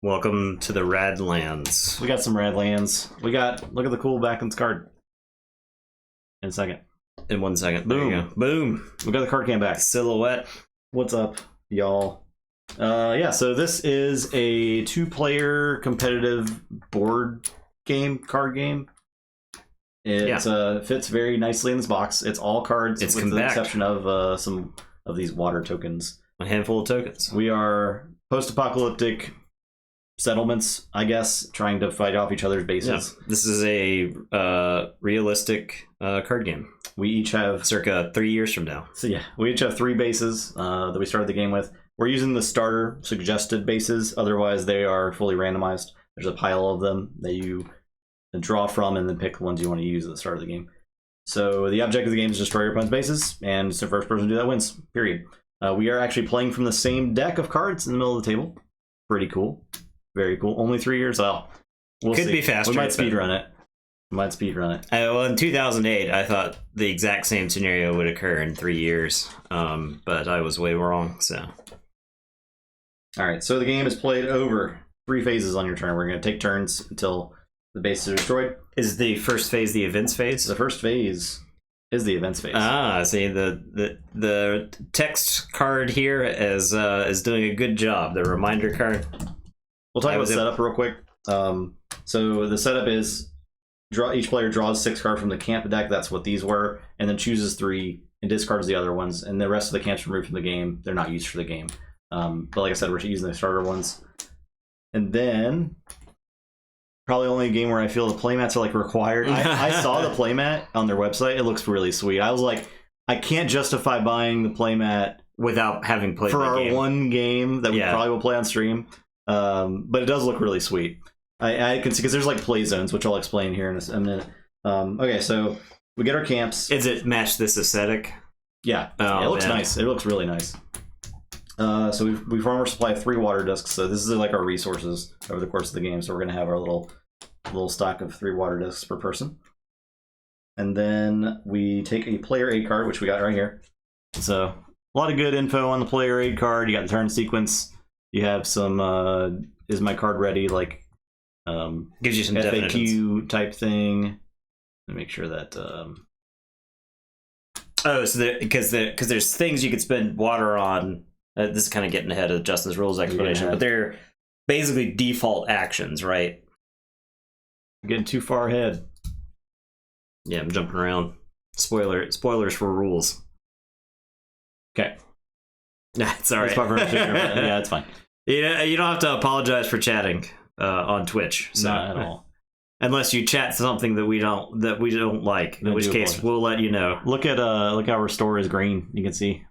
Welcome to the Radlands. We got some Radlands. Look at the cool Backlands card. In a second. In 1 second. Boom. There you go. Boom. We got the card cam back. Silhouette. What's up, y'all? Yeah, so this is a 2-player competitive board game, card game. It fits very nicely in this box. It's all cards, It's with compact. the exception of some of these water tokens. A handful of tokens. We are post-apocalyptic settlements, I guess, trying to fight off each other's bases. Yeah. This is a realistic card game. We each have Circa 3 years from now. So yeah, we each have 3 bases that we started the game with. We're using the starter suggested bases, otherwise they are fully randomized. There's a pile of them that you draw from and then pick the ones you want to use at the start of the game. So the object of the game is destroy your opponent's bases, and it's the first person to do that wins, period. We are actually playing from the same deck of cards in the middle of the table. Pretty cool. Very cool. Only 3 years? Well, we'll Could see. be faster. We might speedrun it. Well, in 2008, I thought the exact same scenario would occur in 3 years, but I was way wrong. So, all right. So the game is played over 3 phases on your turn. We're going to take turns until the bases are destroyed. is the first phase the events phase? The first phase is the events phase. Ah, see, the text card here is doing a good job. The reminder card. We'll talk about setup real quick. So the setup is each player draws 6 cards from the camp deck. That's what these were, and then chooses 3 and discards the other ones. And the rest of the camps removed from the game. They're not used for the game. But like I said, we're using the starter ones. And then probably only a game where I feel the playmats are like required. I saw the playmat on their website. It looks really sweet. I was like, I can't justify buying the playmat Without having played for the our game. one game that we probably will play on stream. But it does look really sweet. I can see, because there's like play zones, which I'll explain here in a minute. Okay, so we get our camps. Is it match this aesthetic? Yeah, Oh, it looks man. nice. It looks really nice. So we farm our supply of 3 water discs. So this is like our resources over the course of the game. So we're gonna have our little stock of 3 water discs per person. And then we take a player aid card, which we got right here. So a lot of good info on the player aid card. You got the turn sequence. You have some is my card ready, like Gives you some FAQ type thing. Let me make sure that Oh, so because there's things you could spend water on. This is kind of getting ahead of Justin's rules explanation, but they're basically default actions, right? getting too far ahead. Yeah, I'm jumping around. Spoilers for rules. Okay. It's all right. Yeah, it's fine. You don't have to apologize for chatting on Twitch. So. Not at all. Unless you chat something that we don't like, in which case we'll let you know. Look how our store is green. You can see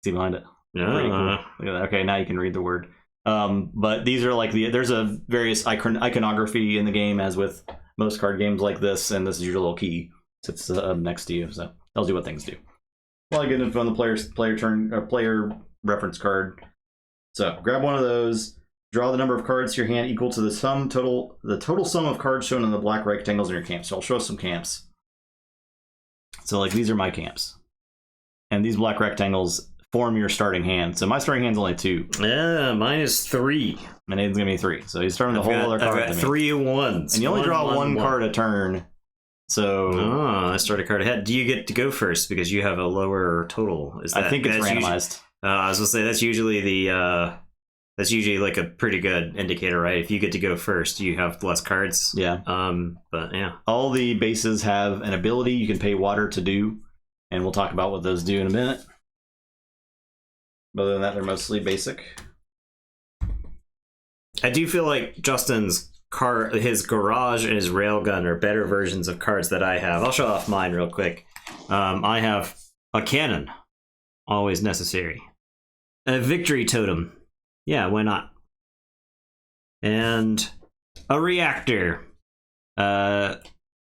behind it. Pretty cool. Look at that. Okay, now you can read the word. But these are like there's a various iconography in the game, as with most card games like this, and this is your little key sits up next to you, so tells you what things do. Well, I get info on the player reference card. So grab one of those. Draw the number of cards to your hand equal to the total sum of cards shown in the black rectangles in your camp. So I'll show us some camps. So like these are my camps, and these black rectangles form your starting hand. So my starting hand's only 2. Yeah, mine is 3. And Aiden's gonna be 3. So he's starting the whole other card. I've got 3 ones. And you only draw one card a turn. So I start a card ahead. Do you get to go first because you have a lower total? I think it's randomized. I was gonna say that's usually like a pretty good indicator, right? If you get to go first, you have less cards. Yeah. But yeah. All the bases have an ability you can pay water to do, and we'll talk about what those do in a minute. Other than that, they're mostly basic. I do feel like Justin's his garage and his railgun are better versions of cards that I have. I'll show off mine real quick. I have a cannon, always necessary. A victory totem. Yeah, why not? And a reactor. The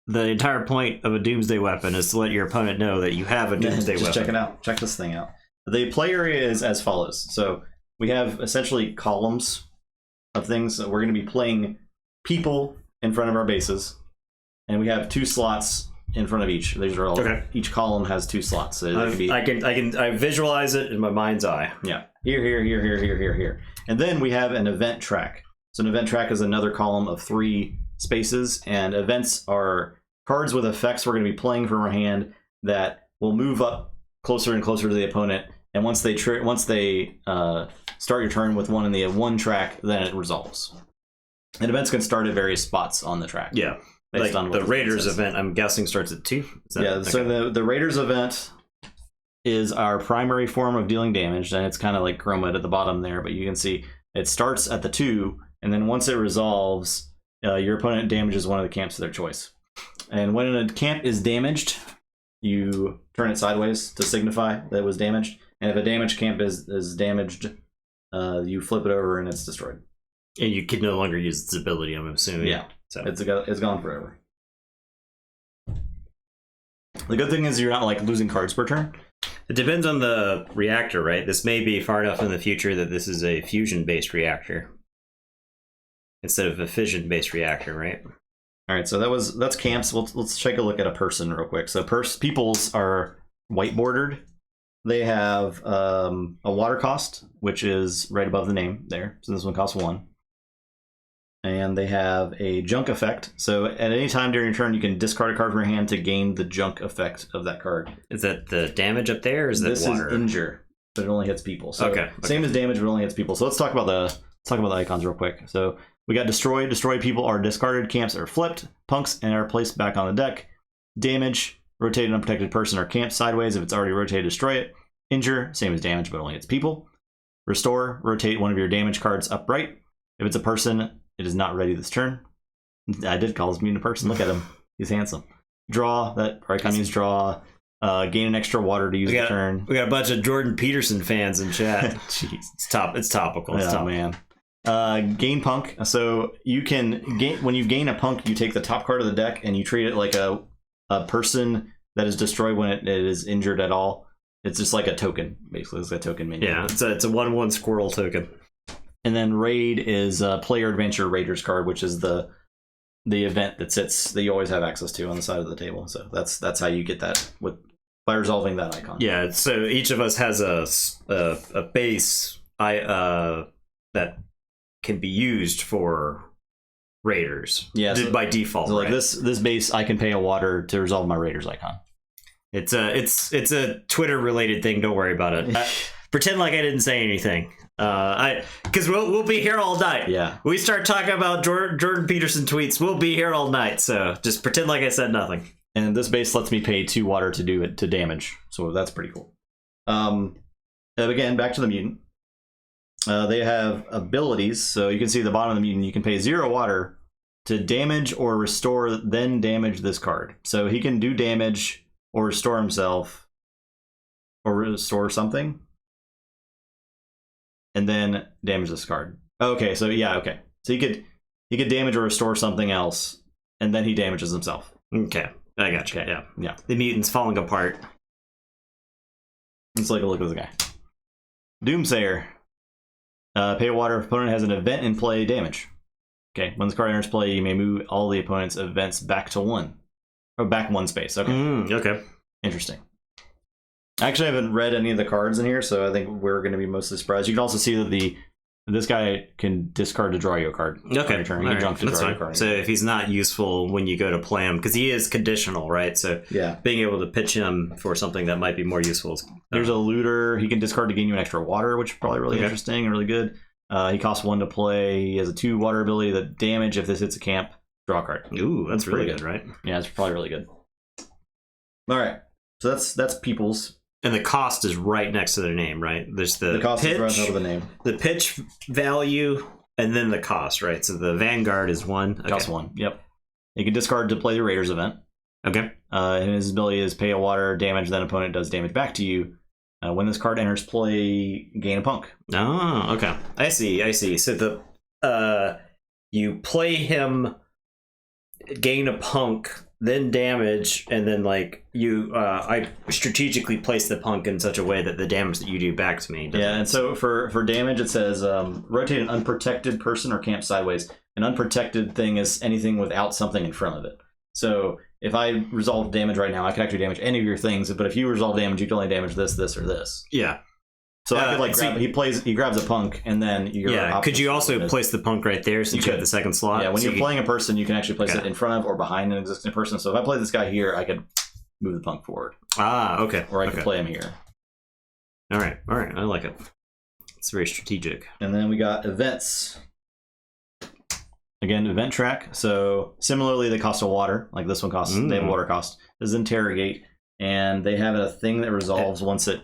entire point of a Doomsday weapon is to let your opponent know that you have a Doomsday weapon. Check it out. Check this thing out. The play area is as follows. So we have essentially columns of things. So we're going to be playing people in front of our bases, and we have 2 slots in front of each. These are all. Okay. Each column has 2 slots. So I visualize it in my mind's eye. Yeah. Here. And then we have an event track. So an event track is another column of 3 spaces, and events are cards with effects we're going to be playing from our hand that will move up closer and closer to the opponent. And once they start your turn with one in the 1 track, then it resolves. And events can start at various spots on the track. Yeah. Like the Raiders event, I'm guessing, starts at 2. So the Raiders event is our primary form of dealing damage, and it's kind of like chromed at the bottom there, but you can see it starts at the 2, and then once it resolves, your opponent damages one of the camps of their choice. And when a camp is damaged, you turn it sideways to signify that it was damaged. And if a damaged camp is damaged, you flip it over and it's destroyed. And you can no longer use its ability, I'm assuming. Yeah, so it's gone forever. The good thing is you're not like losing cards per turn. It depends on the reactor, right? This may be far enough in the future that this is a fusion-based reactor instead of a fission-based reactor, right? All right, so that's camps. Let's take a look at a person real quick. So peoples are white bordered. They have a water cost, which is right above the name there. So this one costs 1. And they have a junk effect. So at any time during your turn, you can discard a card from your hand to gain the junk effect of that card. Is that the damage up there, or is that water? This is injure, but it only hits people. So okay. Same as damage, but only hits people. So let's talk about the icons real quick. So we got destroy. Destroyed people are discarded. Camps are flipped. Punks and are placed back on the deck. Damage. Rotate an unprotected person or camp sideways. If it's already rotated, destroy it. Injure. Same as damage, but only hits people. Restore. Rotate one of your damage cards upright. If it's a person, it is not ready this turn. I did call this mutant a person. Look at him. He's handsome. Draw. That icon means draw. Gain an extra water to use the turn. We got a bunch of Jordan Peterson fans in chat. Jeez. It's topical. It's topical. Man. Gain punk. So you can gain when you gain a punk, you take the top card of the deck and you treat it like a person that is destroyed when it is injured at all. It's just like a token, basically. It's a token menu. Yeah, it's a 1/1 squirrel token. And then raid is a player adventure raiders card, which is the event that you always have access to on the side of the table. So that's how you get that by resolving that icon. Yeah. So each of us has a base that can be used for raiders. Yeah. So, by default. So right? like this base, I can pay a water to resolve my raiders icon. It's a Twitter related thing. Don't worry about it. Pretend like I didn't say anything. Because we'll be here all night. Yeah. We start talking about Jordan Peterson tweets. We'll be here all night. So just pretend like I said nothing. And this base lets me pay 2 water to do it to damage. So that's pretty cool. Again, back to the mutant. They have abilities. So you can see the bottom of the mutant. You can pay 0 water to damage or restore, then damage this card. So he can do damage or restore himself or restore something. And then damage this card. Okay, so yeah, okay. So he could damage or restore something else, and then he damages himself. Okay, I got you. Okay. Yeah. The mutant's falling apart. Let's take a look at this guy. Doomsayer. Pay a water if opponent has an event in play, damage. Okay, when this card enters play, you may move all the opponent's events back to 1. Or back 1 space. Okay. Okay. Interesting. I actually haven't read any of the cards in here, so I think we're going to be mostly surprised. You can also see that this guy can discard to draw you a card. Okay. On turn. You can jump to draw you a card. So if he's not useful when you go to play him, because he is conditional, right? So yeah, being able to pitch him for something that might be more useful. There's a looter. He can discard to gain you an extra water, which is probably really interesting and really good. He costs 1 to play. He has a 2 water ability that damage if this hits a camp. Draw a card. Ooh, that's really good, right? Yeah, it's probably really good. All right. So that's people's. And the cost is right next to their name, right? There's the cost pitch, is right over the name. The pitch value, and then the cost, right? So the Vanguard is 1. Okay. Cost 1. Yep. You can discard to play the Raiders event. Okay. And his ability is pay a water, damage, then opponent does damage back to you. When this card enters play, gain a punk. Oh, okay. I see. So you play him, gain a punk, then damage, and then I strategically place the punk in such a way that the damage that you do back to me. Yeah, and so for damage, it says rotate an unprotected person or camp sideways. An unprotected thing is anything without something in front of it. So if I resolve damage right now, I can actually damage any of your things. But if you resolve damage, you can only damage this, or this. Yeah. So I could like he grabs a punk and then could you also place the punk right there since you have the second slot? Yeah, when you're playing a person, you can actually place it in front of or behind an existing person. So if I play this guy here, I could move the punk forward. Ah, okay. Or I could play him here. All right. I like it. It's very strategic. And then we got events. Again, event track. So similarly, they cost a water. Like this one costs, they have a water cost. This is interrogate. And they have a thing that resolves once it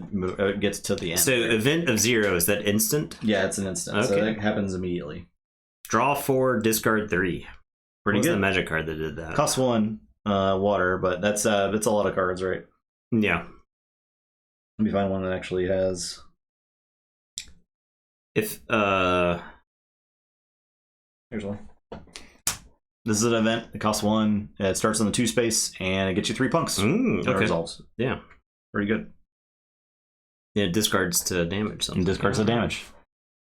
gets to the end. So event of 0, is that instant? Yeah, it's an instant. Okay. So that happens immediately. Draw 4, discard 3. Pretty good. The magic card that did that. Costs 1 water, but that's a lot of cards, right? Yeah. Let me find one that actually has. If here's one. This is an event. It costs 1. It starts on the 2 space, and it gets you 3 punks. Okay. It resolves. Yeah. Pretty good. Yeah, it discards to damage something. It discards to damage.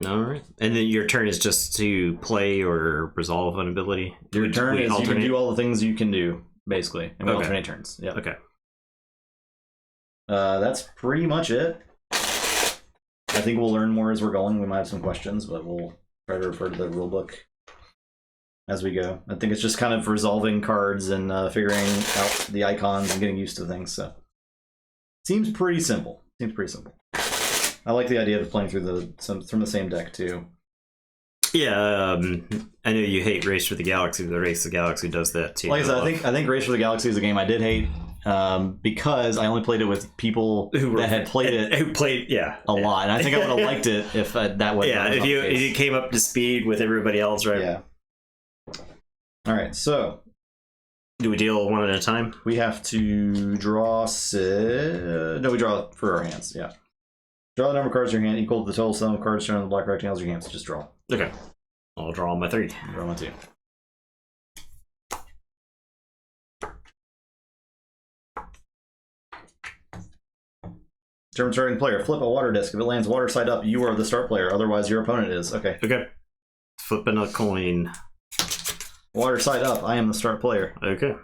All right. And then your turn is just to play or resolve an ability? Your turn is you can do all the things you can do, basically. And we alternate turns. Yeah. Okay. That's pretty much it. I think we'll learn more as we're going. We might have some questions, but we'll try to refer to the rulebook as we go. I think it's just kind of resolving cards and figuring out the icons and getting used to things. So seems pretty simple. I like the idea of playing through from the same deck too. Yeah, I know you hate Race for the Galaxy, but Race for the Galaxy does that too. Like I said, I think Race for the Galaxy is a game I did hate because I only played it with people that had played it a lot, and I think I would have liked it if that was if you came up to speed with everybody else, right? Yeah. All right, so do we deal one at a time? We have to draw no, we draw for our hands. Yeah. Draw the number of cards in your hand equal to the total sum of cards shown on the black rectangles in your hand. So just draw. Okay. I'll draw my 3. Draw my 2. Turn starting player. Flip a water disc. If it lands water side up, you are the start player. Otherwise, your opponent is. Okay. Okay. Flipping a coin. Water side up. I am the start player. Okay.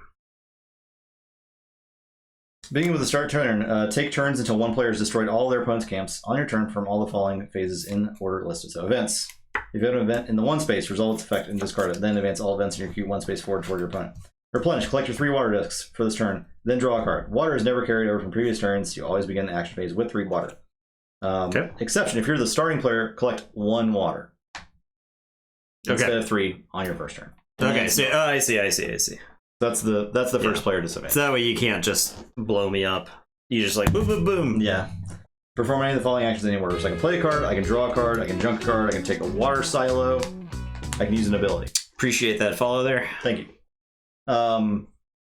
Beginning with the start turn, take turns until one player has destroyed all their opponent's camps on your turn from all the following phases in order listed. So events. If you have an event in the 1 space, resolve its effect and discard it. Then advance all events in your queue 1 space forward toward your opponent. Replenish. Collect your 3 water discs for this turn. Then draw a card. Water is never carried over from previous turns. You always begin the action phase with 3 water. Exception. If you're the starting player, collect 1 water. Instead of 3 on your first turn. Okay, so I see. That's the first player disadvantage. So that way you can't just blow me up. You just like boom, boom, boom. Yeah. Perform any of the following actions in any order. So I can play a card, I can draw a card, I can junk a card, I can take a water silo, I can use an ability. Appreciate that follow there. Thank you.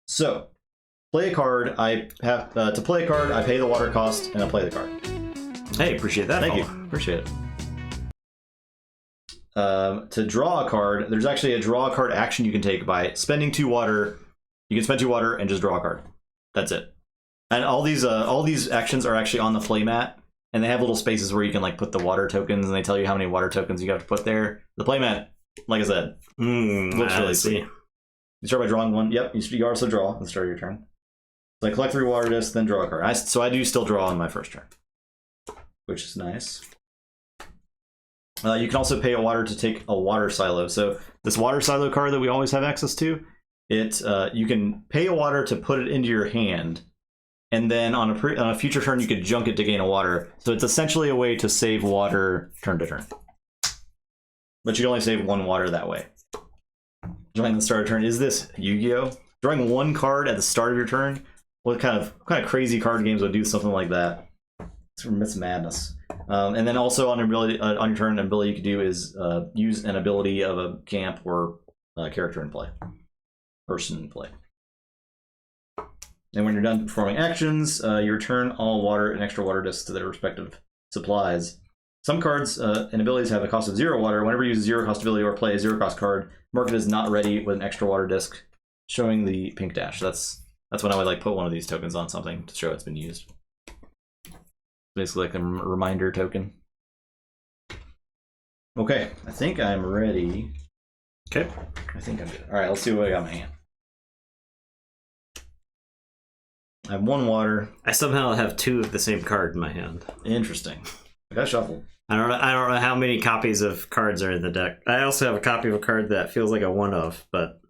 So play a card. I have to play a card. I pay the water cost and I play the card. Hey, appreciate that. Thank you. Appreciate it. To draw a card, there's actually a draw a card action you can take by spending 2 water. You can spend 2 water and just draw a card. That's it. And all these actions are actually on the playmat, and they have little spaces where you can like put the water tokens, and they tell you how many water tokens you have to put there. The playmat, like I said, looks really sweet. You start by drawing 1. Yep, you also draw at the start of your turn. So I collect 3 water discs, then draw a card. So I do still draw on my first turn, which is nice. You can also pay a water to take a water silo. So this water silo card that we always have access to, you can pay a water to put it into your hand, and then on a future turn you could junk it to gain a water. So it's essentially a way to save water turn to turn. But you can only save 1 water that way. Drawing the start of turn. Is this Yu-Gi-Oh? Drawing 1 card at the start of your turn? What kind of crazy card games would do something like that? It's madness. And then also on your turn, an ability you could do is use an ability of a camp or character in play, person in play. And when you're done performing actions, you return all water and extra water discs to their respective supplies. Some cards and abilities have a cost of 0 water. Whenever you use a 0 cost ability or play a 0 cost card, mark it as not ready with an extra water disc, showing the pink dash. That's when I would like put one of these tokens on something to show it's been used. Basically like a reminder token. Okay, I think I'm ready. Okay. I think I'm good. All right, let's see what I got in my hand. I have 1 water. I somehow have 2 of the same card in my hand. Interesting. I got shuffled. I don't know how many copies of cards are in the deck. I also have a copy of a card that feels like a one of, but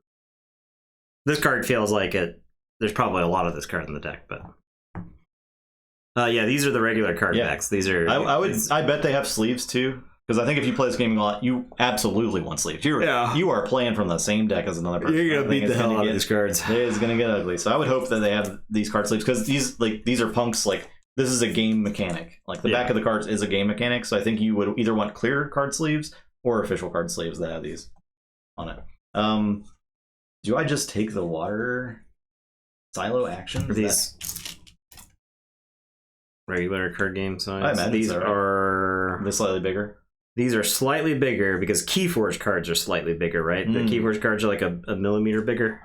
this card feels like it. There's probably a lot of this card in the deck, but yeah, these are the regular card backs. These are. I bet they have sleeves too, because I think if you play this game a lot, you absolutely want sleeves. You are playing from the same deck as another person. You're gonna beat the hell out of these cards. It is gonna get ugly. So I would hope that they have these card sleeves, because these are punks. Like, this is a game mechanic. Like, the back of the cards is a game mechanic. So I think you would either want clear card sleeves or official card sleeves that have these on it. Do I just take the water silo action? These regular card game size. I imagine these are this slightly bigger. These are slightly bigger because Keyforge cards are slightly bigger, right? The Keyforge cards are like a millimeter bigger.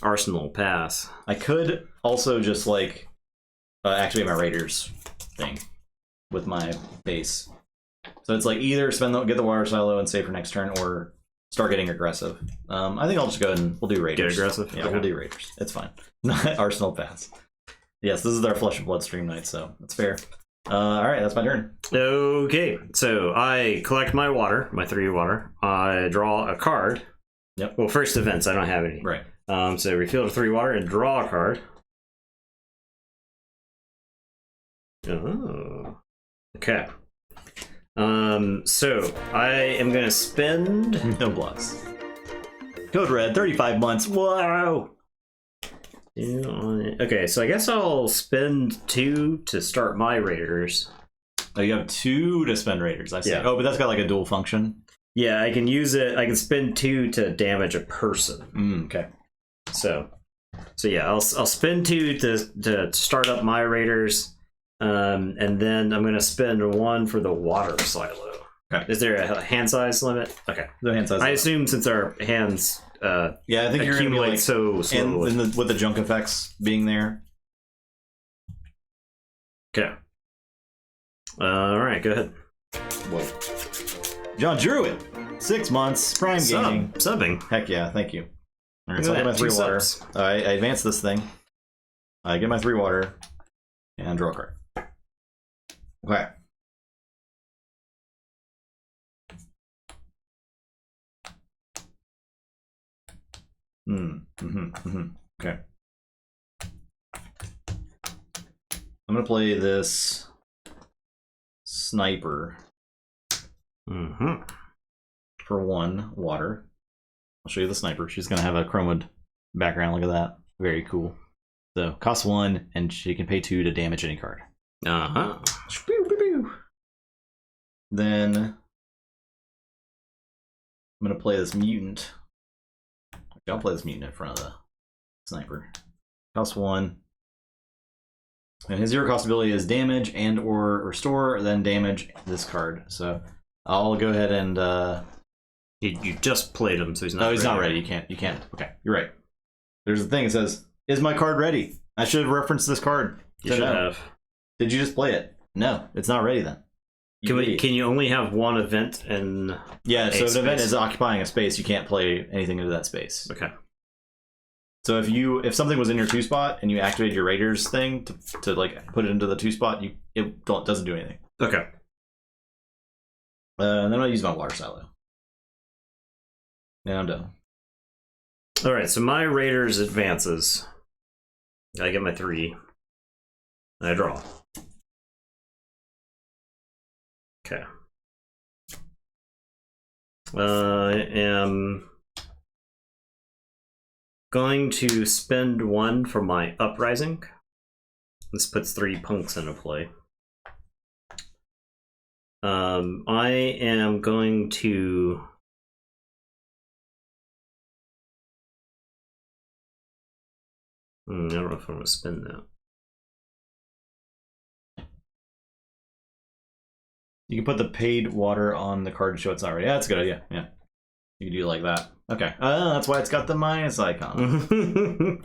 Arsenal pass. I could also just like activate my Raiders thing with my base. So it's like either get the water silo and save for next turn, or start getting aggressive. I think I'll just go ahead and we'll do Raiders. Get aggressive? Yeah, we'll do Raiders. It's fine. Arsenal pass. Yes, this is our Flesh and Blood stream night, so that's fair. Alright, that's my turn. Okay, so I collect my water, my 3 water. I draw a card. Yep. Well, first events, I don't have any. Right. So refill to 3 water and draw a card. Oh. Okay. So I am gonna spend no blocks. Code red, 35 months. Wow. Okay, so I guess I'll spend 2 to start my Raiders. Oh, you have 2 to spend Raiders. I see. Yeah. Oh, but that's got like a dual function. Yeah, I can use it. I can spend 2 to damage a person. Okay. So yeah, I'll spend 2 to start up my Raiders, and then I'm gonna spend 1 for the water silo. Okay. Is there a hand size limit? Okay. No hand size. I assume since our hands. Yeah, I think you're gonna be like so slowly. And with the junk effects being there. Okay. All right, go ahead. Whoa. John Druid, 6 months, Prime Gaming. Subbing. Heck yeah, thank you. All right, so I get my 3 water. I advance this thing. I get my 3 water and draw a card. Okay. Okay. I'm gonna play this sniper for 1 water. I'll show you the sniper. She's gonna have a chromed background. Look at that. Very cool. So costs 1, and she can pay 2 to damage any card. Then I'm gonna play this mutant. I'll play this mutant in front of the sniper. Cost 1. And his 0 cost ability is damage and or restore, then damage this card. So I'll go ahead and you just played him, so he's not. No, he's not ready. You can't. Okay, you're right. There's a thing that says, "Is my card ready?" I should have referenced this card. You should have. Did you just play it? No, it's not ready then. Can you only have 1 event in? Yeah, so if an event is occupying a space, you can't play anything into that space. Okay. So if something was in your 2 spot and you activated your Raiders thing to like put it into the 2 spot, it doesn't do anything. Okay. And then I'll use my water silo. Now I'm done. All right, so my Raiders advances. I get my 3. And I draw. Okay. I am going to spend 1 for my Uprising. This puts 3 punks into play. I am going to... I don't know if I'm going to spend that. You can put the paid water on the card to show it's not ready. Yeah, that's a good idea. Yeah. You can do it like that. Okay. That's why it's got the minus icon.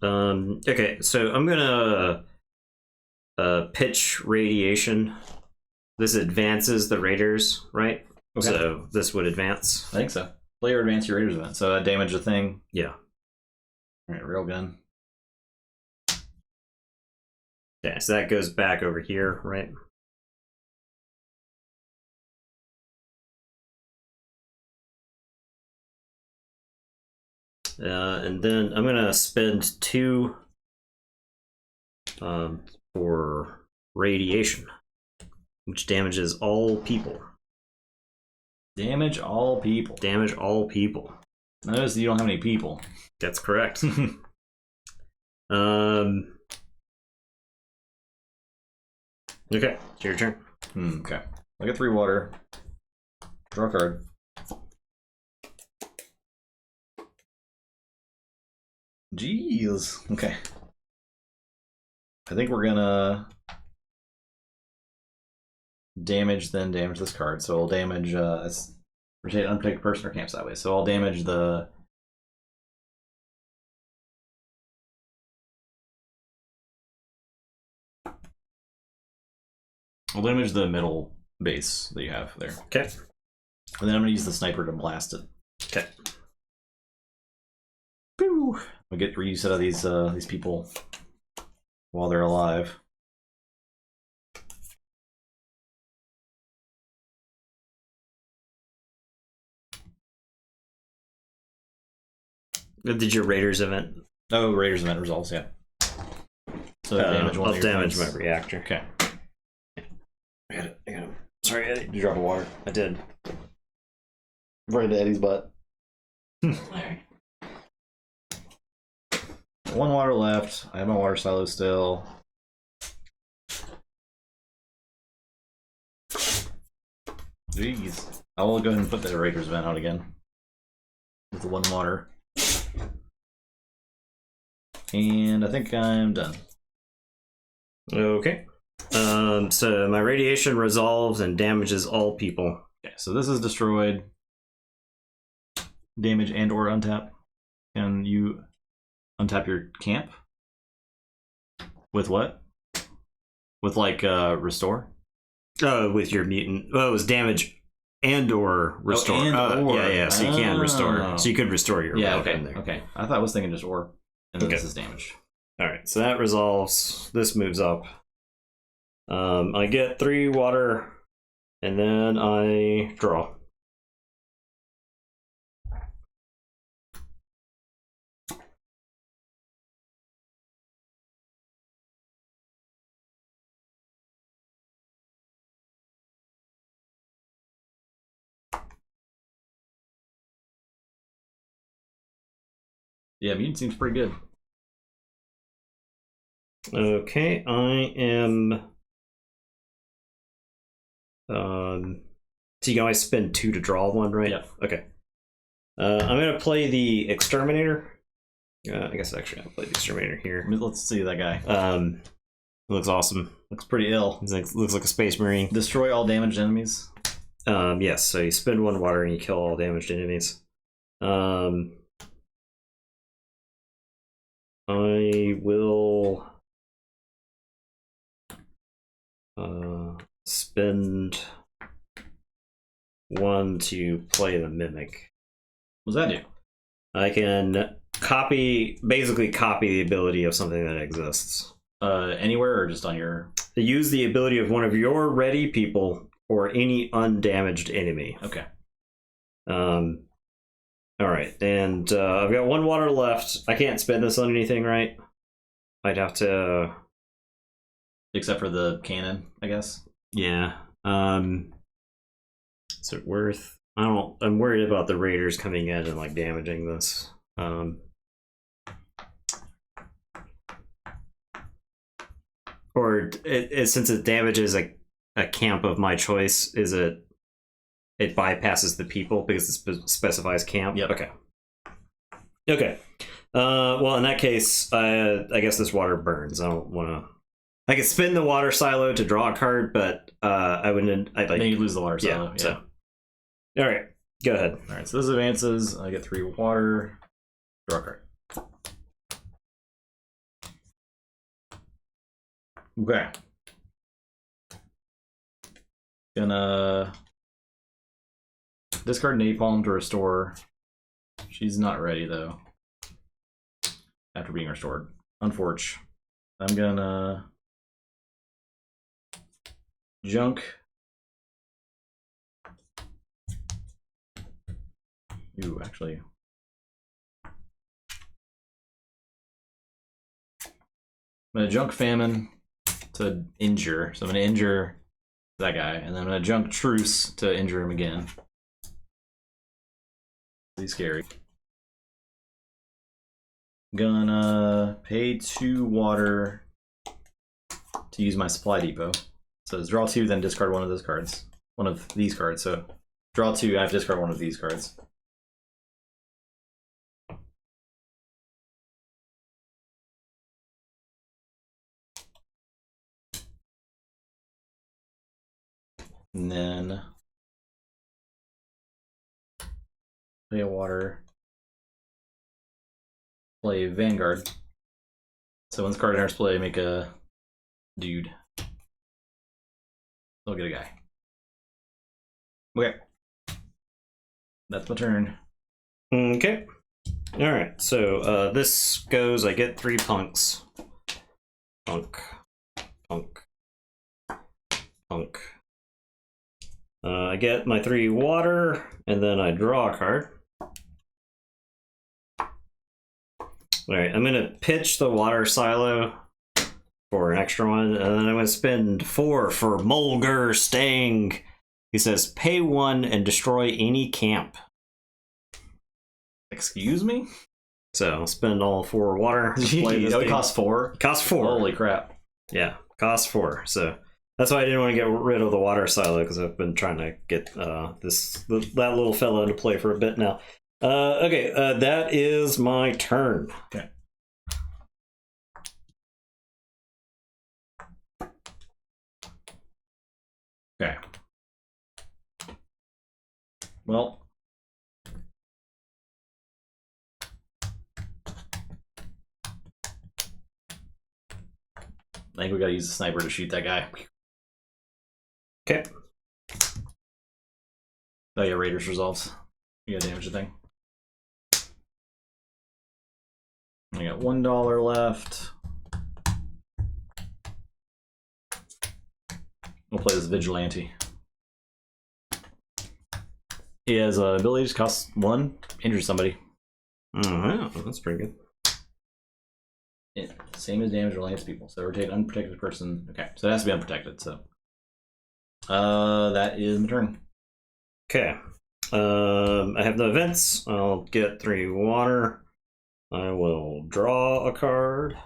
Okay, so I'm gonna pitch radiation. This advances the raiders, right? Okay. So this would advance. I think so. Player advance your raiders event. So damage the thing. Yeah. All right, railgun. Okay, so that goes back over here, right? And then I'm gonna spend 2 for radiation, which damages all people. Damage all people. Damage all people. Notice you don't have any people. That's correct. Okay, it's your turn. Okay. I get 3 water. Draw a card. Jeez. Okay. I think we're gonna damage, then damage this card. So I'll damage rotate unprotected person or camp sideways. So I'll damage the middle base that you have there. Okay. And then I'm gonna use the sniper to blast it. Okay. Pew! We get reuse out of these people while they're alive. Did your Raiders event? Oh, Raiders event resolves, yeah. So damage one. I'll damage my reactor. Okay. I got it. Sorry, Eddie. Did you drop a water? I did. Right into Eddie's butt. 1 water left. I have my water silo still. Jeez. I will go ahead and put the Raiders event out again. With the 1 water. And I think I'm done. Okay. So my radiation resolves and damages all people. Okay, so this is destroyed. Damage and or untap. Can you untap your camp? With what? With like restore? Oh, with your mutant. Oh, it was damage and or restore. Yeah. So you can restore. So you could restore your okay. There. Okay. I thought I was thinking just or. And then this is damage. Alright, so that resolves. This moves up. I get 3 water, and then I draw. Yeah, mutant seems pretty good. Okay, I am. So you can always spend 2 to draw 1, right? Yeah. Okay. I'm gonna play the Exterminator. I guess actually I'll play the Exterminator here. Let's see that guy. Looks awesome. Looks pretty ill. Looks like a space marine. Destroy all damaged enemies. Yes. So you spend 1 water and you kill all damaged enemies. I will spend 1 to play the Mimic. What does that do? I can basically copy the ability of something that exists. Anywhere or just on your... Use the ability of one of your ready people or any undamaged enemy. Okay. Alright, and I've got 1 water left. I can't spend this on anything, right? I'd have to... Except for the cannon, I guess. Yeah. Is it worth... I'm worried about the Raiders coming in and like damaging this. Or since it damages a camp of my choice, it bypasses the people because it specifies camp? Yep. Okay. Well, in that case, I guess this water burns. I don't want to... I could spin the water silo to draw a card, but I wouldn't... Then you lose the water silo. Yeah. So. All right. Go ahead. All right, so this advances. I get 3 water. Draw a card. Okay. Gonna discard Napalm to restore. She's not ready though. After being restored. Unfortunate. I'm gonna junk. Ooh, actually. I'm gonna junk Famine to injure. So I'm gonna injure that guy, and then I'm gonna junk Truce to injure him again. He's scary. Gonna pay 2 water to use my supply depot. So it's draw 2, then discard one of those cards. One of these cards. So draw 2, I have to discard one of these cards. And then play a water. Play Vanguard. So once card enters play, make a dude. I'll get a guy. Okay. That's my turn. Okay. Alright, so this goes, I get 3 punks. Punk. Punk. Punk. I get my 3 water, and then I draw a card. Alright, I'm gonna pitch the water silo for an extra one, and then I'm gonna spend 4 for Mulger Stang. He says, pay 1 and destroy any camp. Excuse me? So I'll spend all 4 water. Jeez, it costs 4? It costs 4. Holy crap. Yeah, costs 4. So that's why I didn't want to get rid of the water silo, because I've been trying to get that little fella into play for a bit now. Okay, that is my turn. Okay. Okay. Well. I think we gotta use the sniper to shoot that guy. Okay. Oh yeah, Raiders resolves. You gotta damage the thing. I got $1 left. We'll play this Vigilante. He has an ability to cost 1, injure somebody. Oh, that's pretty good. Yeah, same as damage or lance people. So rotate unprotected person. Okay, so it has to be unprotected. So that is my turn. Okay. I have no events. I'll get 3 water. I will draw a card.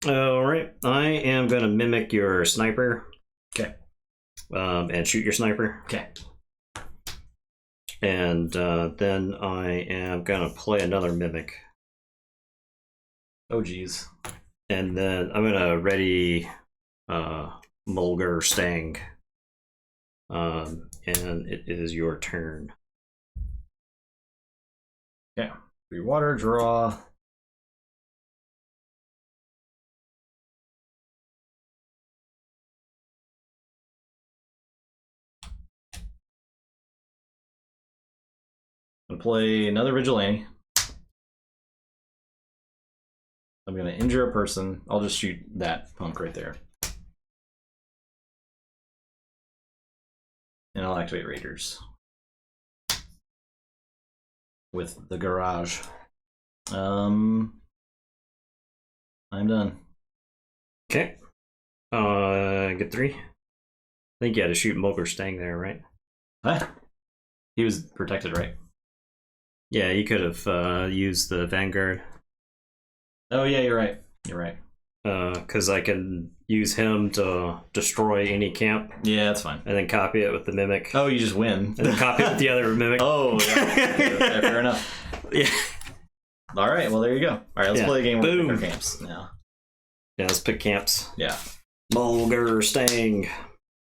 All right, I am going to mimic your sniper. Okay. And shoot your sniper. Okay. And then I am going to play another mimic. Oh, geez. And then I'm going to ready Mulger Stang. And it is your turn. Okay. 3 water, draw. I'm gonna play another Vigilante. I'm gonna injure a person. I'll just shoot that punk right there. And I'll activate Raiders. With the garage. I'm done. Okay. Get 3. I think you had to shoot Mulger Stang there, right? Huh? He was protected, right? Yeah, you could have used the Vanguard. Oh yeah, you're right. You're right. Because I can use him to destroy any camp. Yeah, that's fine. And then copy it with the Mimic. Oh, you just win. And then copy it with the other Mimic. Oh, yeah. Fair enough. Yeah. All right, well, there you go. All right, let's play a game with Boom. our camps now. Yeah, let's pick camps. Yeah. Mulgar Stang.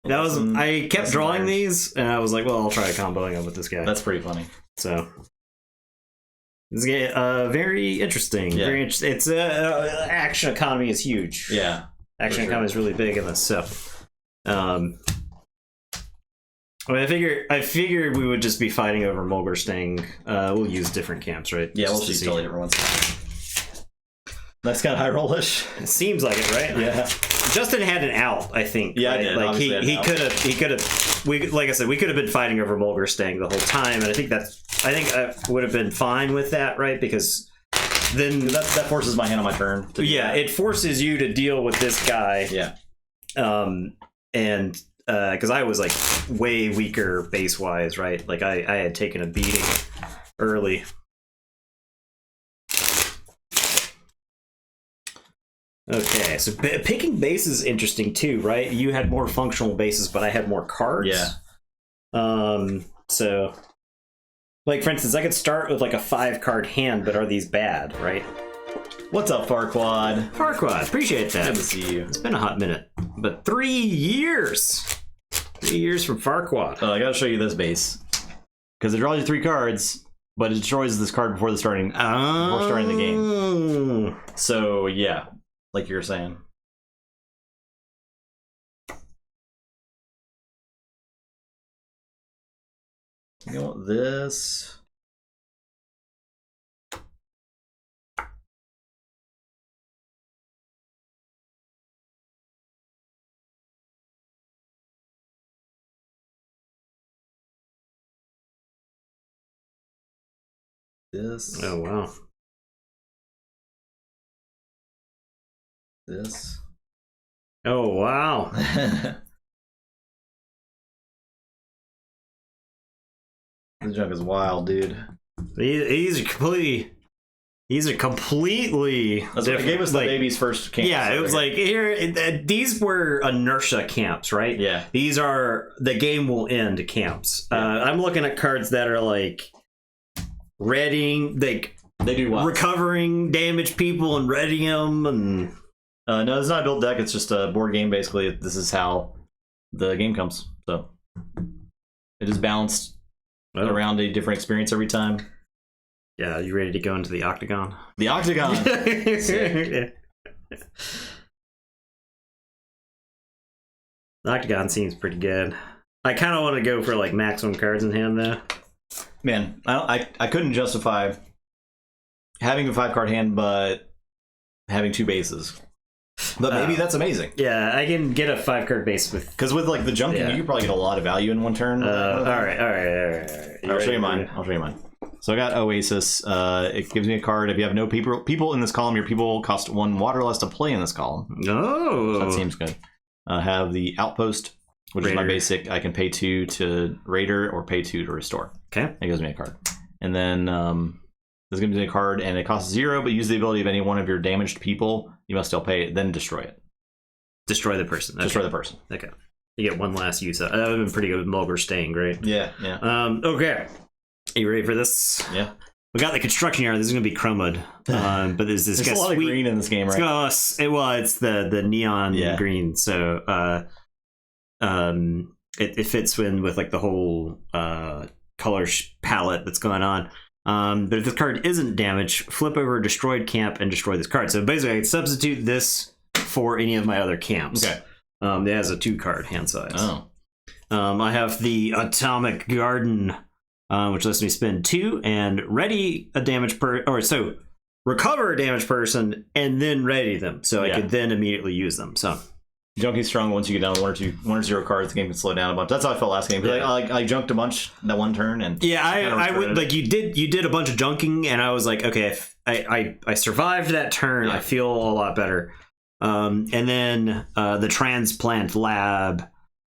That was I kept drawing these, and I was like, well, I'll try comboing up with this guy. That's pretty funny. So this game, very interesting. Yeah. Very interesting. It's action economy is huge. Yeah, action economy is really big in this. So, I mean, I figured we would just be fighting over Mulgar Stang. We'll use different camps, right? Yeah, we'll use totally different ones. That's kind of high rollish. It seems like it, right? Yeah. Justin had an out, I think. Yeah, right? I did. Like he could have. We like I said, we could have been fighting over Mulgar Stang the whole time, and I think I would have been fine with that, right? Because then that forces my hand on my turn. Yeah, it forces you to deal with this guy. Yeah. And because I was like way weaker base wise, right? Like I had taken a beating early. Okay, so picking base is interesting too, right? You had more functional bases, but I had more cards. Yeah. So, like for instance, I could start with like a 5-card hand, but are these bad, right? What's up, Farquad? Farquad, appreciate that. Good to see you. It's been a hot minute, but 3 years. 3 years from Farquad. I gotta show you this base because it draws you 3 cards, but it destroys this card before starting the game. So yeah. Like you were saying. You know what, this... This. Oh, wow. This. Oh, wow. This junk is wild, dude. These are completely That's what it gave us, like, the baby's first camp. Yeah, it was like, here, these were inertia camps, right? Yeah. These are the game will end camps. Yeah. I'm looking at cards that are like readying, like they do what? Recovering damaged people and readying them, and no, it's not a build deck. It's just a board game. Basically, this is how the game comes. So it is balanced around a different experience every time. Yeah, you ready to go into the octagon? The octagon. The octagon seems pretty good. I kind of want to go for like maximum cards in hand though. Man, I couldn't justify having a 5-card hand, but having 2 bases. But maybe that's amazing. Yeah, I can get a 5-card base with... Because with like the junking, you could probably get a lot of value in one turn. All right. I'll show you mine. So I got Oasis. It gives me a card. If you have no people in this column, your people cost 1 water less to play in this column. Oh, so that seems good. Have the Outpost, which is my basic. I can pay 2 to Raider or pay 2 to Restore. Okay. It gives me a card. And then there's going to be a card, and it costs 0, but use the ability of any one of your damaged people. You must still pay it, then destroy it. Destroy the person. Okay. Destroy the person. Okay. You get 1 last use. That would have been pretty good with Mulgar Stang, right? Yeah. Okay. Are you ready for this? Yeah. We got the construction yard. This is going to be chromud. But there's this a lot of green in this game, right? It's the neon green. So it fits in with like the whole color palette that's going on. But if this card isn't damaged, flip over destroyed camp and destroy this card. So basically, I can substitute this for any of my other camps. Okay. It has a 2-card hand size. Oh. I have the Atomic Garden, which lets me spend 2 and ready a damaged recover a damaged person and then ready them. So I could then immediately use them. So Junkie's strong. Once you get down to 1 or 0 cards, the game can slow down a bunch. That's how I felt last game. I junked a bunch that one turn, and I would like you did a bunch of junking, and I was like, okay, I survived that turn. I feel a lot better. And then the Transplant Lab,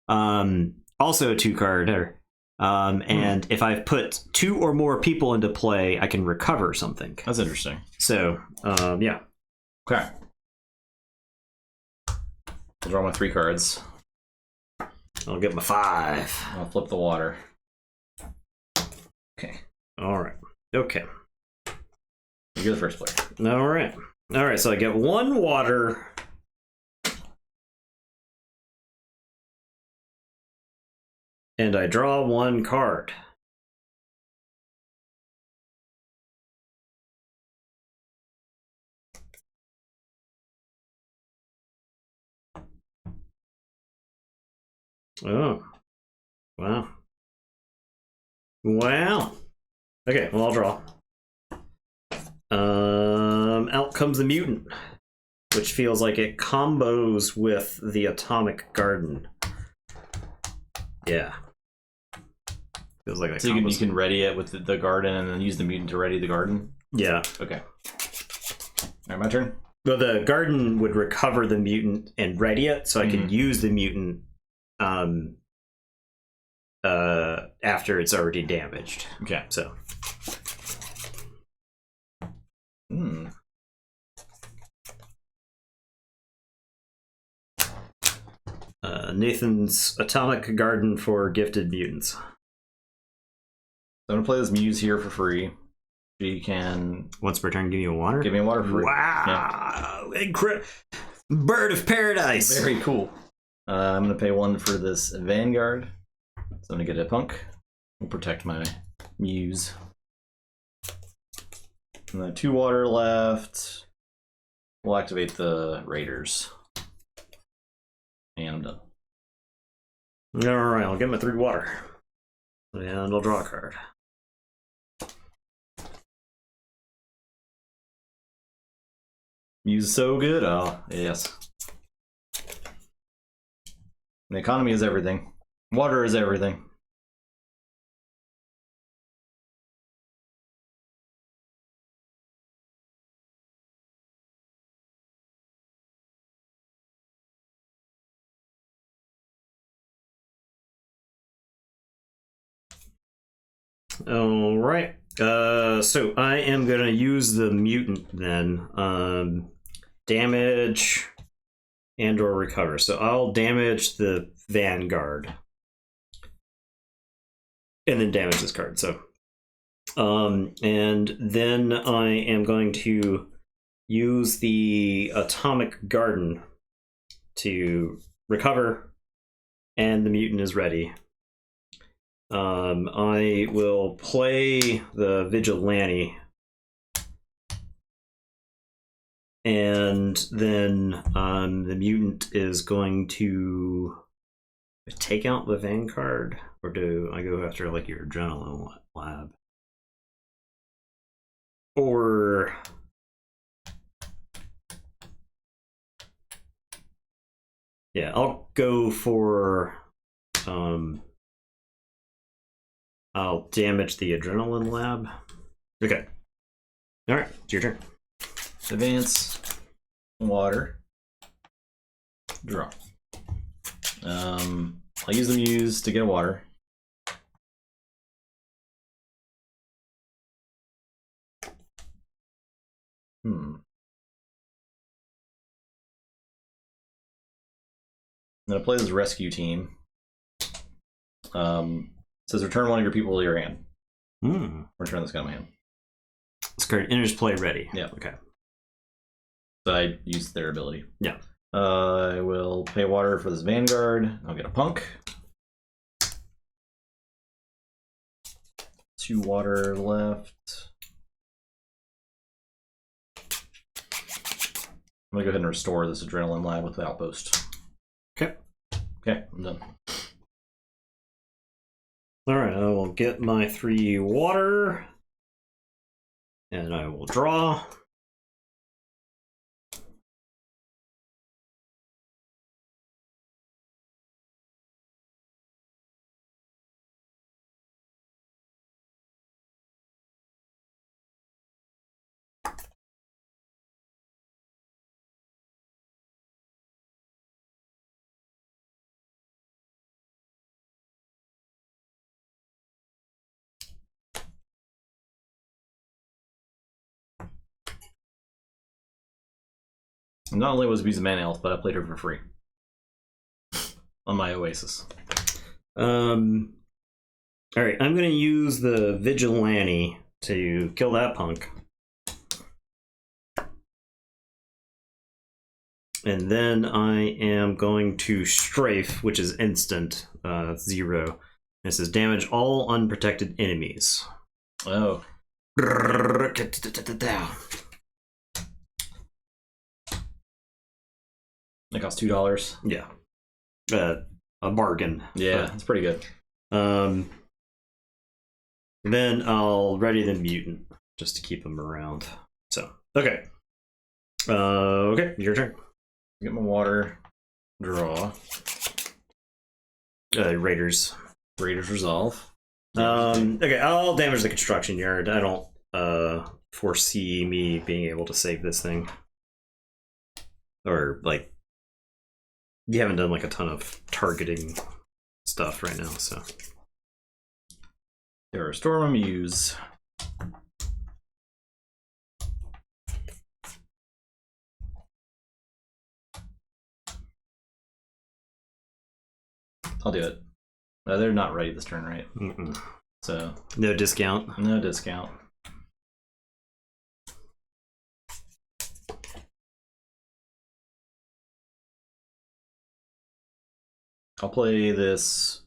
also a 2-card. And if I've put 2 or more people into play, I can recover something. That's interesting. So yeah. Okay. I'll draw my 3 cards. I'll get my 5. I'll flip the water. Okay. All right. Okay. You're the first player. All right. So I get 1 water. And I draw one card. Oh. Wow. Wow. Okay, well, I'll draw. Out comes the mutant, which feels like it combos with the atomic garden. Yeah. Feels like that. So you can ready it with the garden and then use the mutant to ready the garden? Yeah. Okay. Alright, my turn. Well, the garden would recover the mutant and ready it, so I could use the mutant after it's already damaged. Okay. So. Nathan's Atomic Garden for Gifted Mutants. So I'm gonna play this Muse here for free. She can once per turn give you a water. Give me a water for free. Wow! Yeah. Incredible! Bird of Paradise. Very cool. I'm gonna pay 1 for this Vanguard. So I'm gonna get a punk. We'll protect my Muse. And then 2 water left. We'll activate the Raiders. And I'm done. Alright, I'll give him a 3 water. And I'll draw a card. Muse is so good. Oh, yes. The economy is everything. Water is everything. All right. So I am gonna use the mutant then. Damage and/or recover. So I'll damage the Vanguard, and then damage this card. So, and then I am going to use the Atomic Garden to recover, and the mutant is ready. I will play the Vigilante, and then the mutant is going to take out the Vanguard, or do I go after like your Adrenaline Lab? Or yeah, I'll go for I'll damage the Adrenaline Lab. Okay. Alright, it's your turn. Advance. Water. Draw. I'll use the Muse to get a water. I'm gonna play this rescue team. Says return 1 of your people to your hand. Return this guy to my hand. This card enters play ready. Yeah. Okay. So I use their ability. Yeah. I will pay water for this Vanguard. I'll get a punk. 2 water left. I'm gonna go ahead and restore this Adrenaline Lab with the Outpost. Okay. Okay, I'm done. Alright, I will get my 3 water. And I will draw. Not only was abusing mana health, but I played her for free. On my Oasis. Alright, I'm gonna use the Vigilante to kill that punk. And then I am going to strafe, which is instant, 0. It says damage all unprotected enemies. Oh. It costs $2. Yeah. A bargain. Yeah, it's pretty good. Then I'll ready the mutant just to keep him around. So, okay. Okay, your turn. Get my water. Draw. Raiders. Raiders resolve. Okay, I'll damage the construction yard. I don't foresee me being able to save this thing. Or, like, you haven't done, like, a ton of targeting stuff right now, so. There are Storm and Muse. I'll do it. They're not ready this turn, right? Mm-mm. So no discount. No discount. I'll play this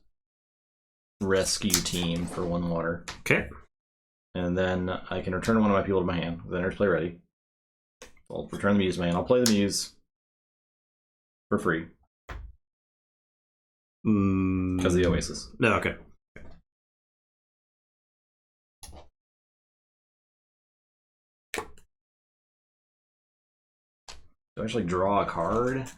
rescue team for 1 water. Okay. And then I can return one of my people to my hand. Then I just play ready. I'll return the Muse to my hand. I'll play the Muse for free. Because of the Oasis. No, okay. Do I actually draw a card?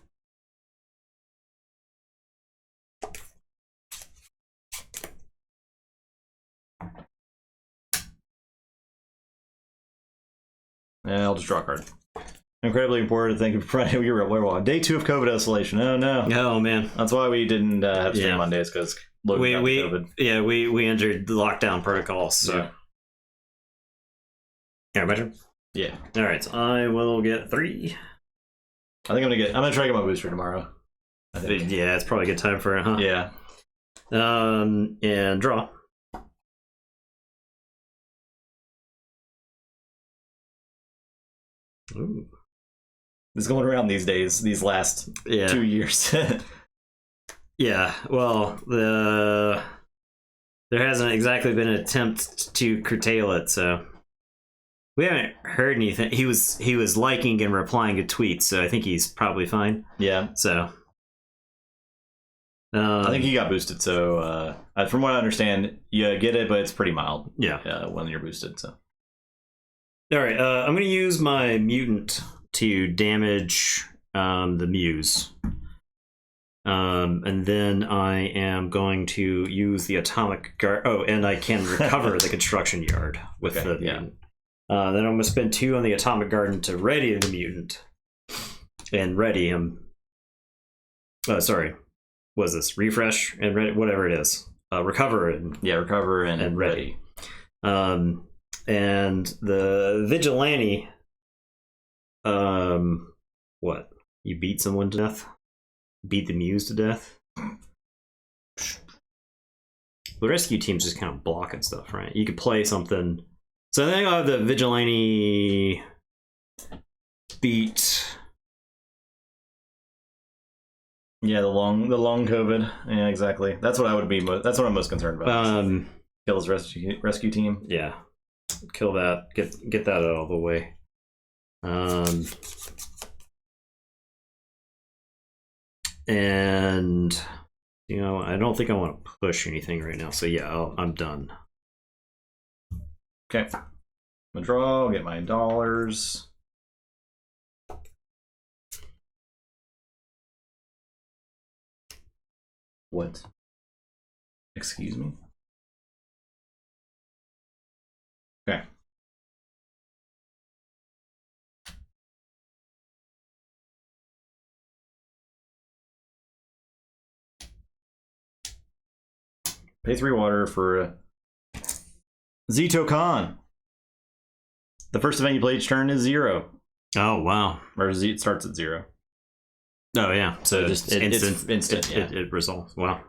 Yeah, I'll just draw a card. Incredibly important. Thank you for providing your werewolf. Day 2 of COVID isolation. Oh no. Oh man. That's why we didn't have stream Mondays, because we entered the lockdown protocols. So. Yeah. Yeah, my turn? Yeah. All right, so I will get 3. I think I'm gonna try to get my booster tomorrow. I think. Yeah, it's probably a good time for it, huh? Yeah. And draw. Ooh. It's going around these days, these last 2 years. Yeah, well, there hasn't exactly been an attempt to curtail it, so we haven't heard anything. He was liking and replying to tweets, so I think he's probably fine. Yeah. So I think he got boosted, so from what I understand, you get it, but it's pretty mild. Yeah. When you're boosted, so. All right, I'm going to use my mutant to damage the Muse. And then I am going to use the atomic guard. Oh, and I can recover the construction yard with the mutant. Then I'm going to spend 2 on the atomic garden to ready the mutant. And ready him. Sorry. What is this? Refresh and ready, whatever it is. Recover and recover and ready. And the vigilante. What? You beat someone to death? Beat the Muse to death? The rescue team's just kind of blocking stuff, right? You could play something. So I think I'll have the vigilante beat. Yeah, the long COVID. Yeah, exactly. That's what I would be. That's what I'm most concerned about. Kill his rescue team. Yeah, kill that. Get that out of the way. And I don't think I want to push anything right now. So yeah, I'm done. Okay, I'm gonna draw. Get my dollars. What? Excuse me? Okay. Pay 3 water for Zito Khan. The first event you play each turn is 0. Oh, wow. Or it starts at 0. Oh, yeah. So just it's instant. It resolves. Wow.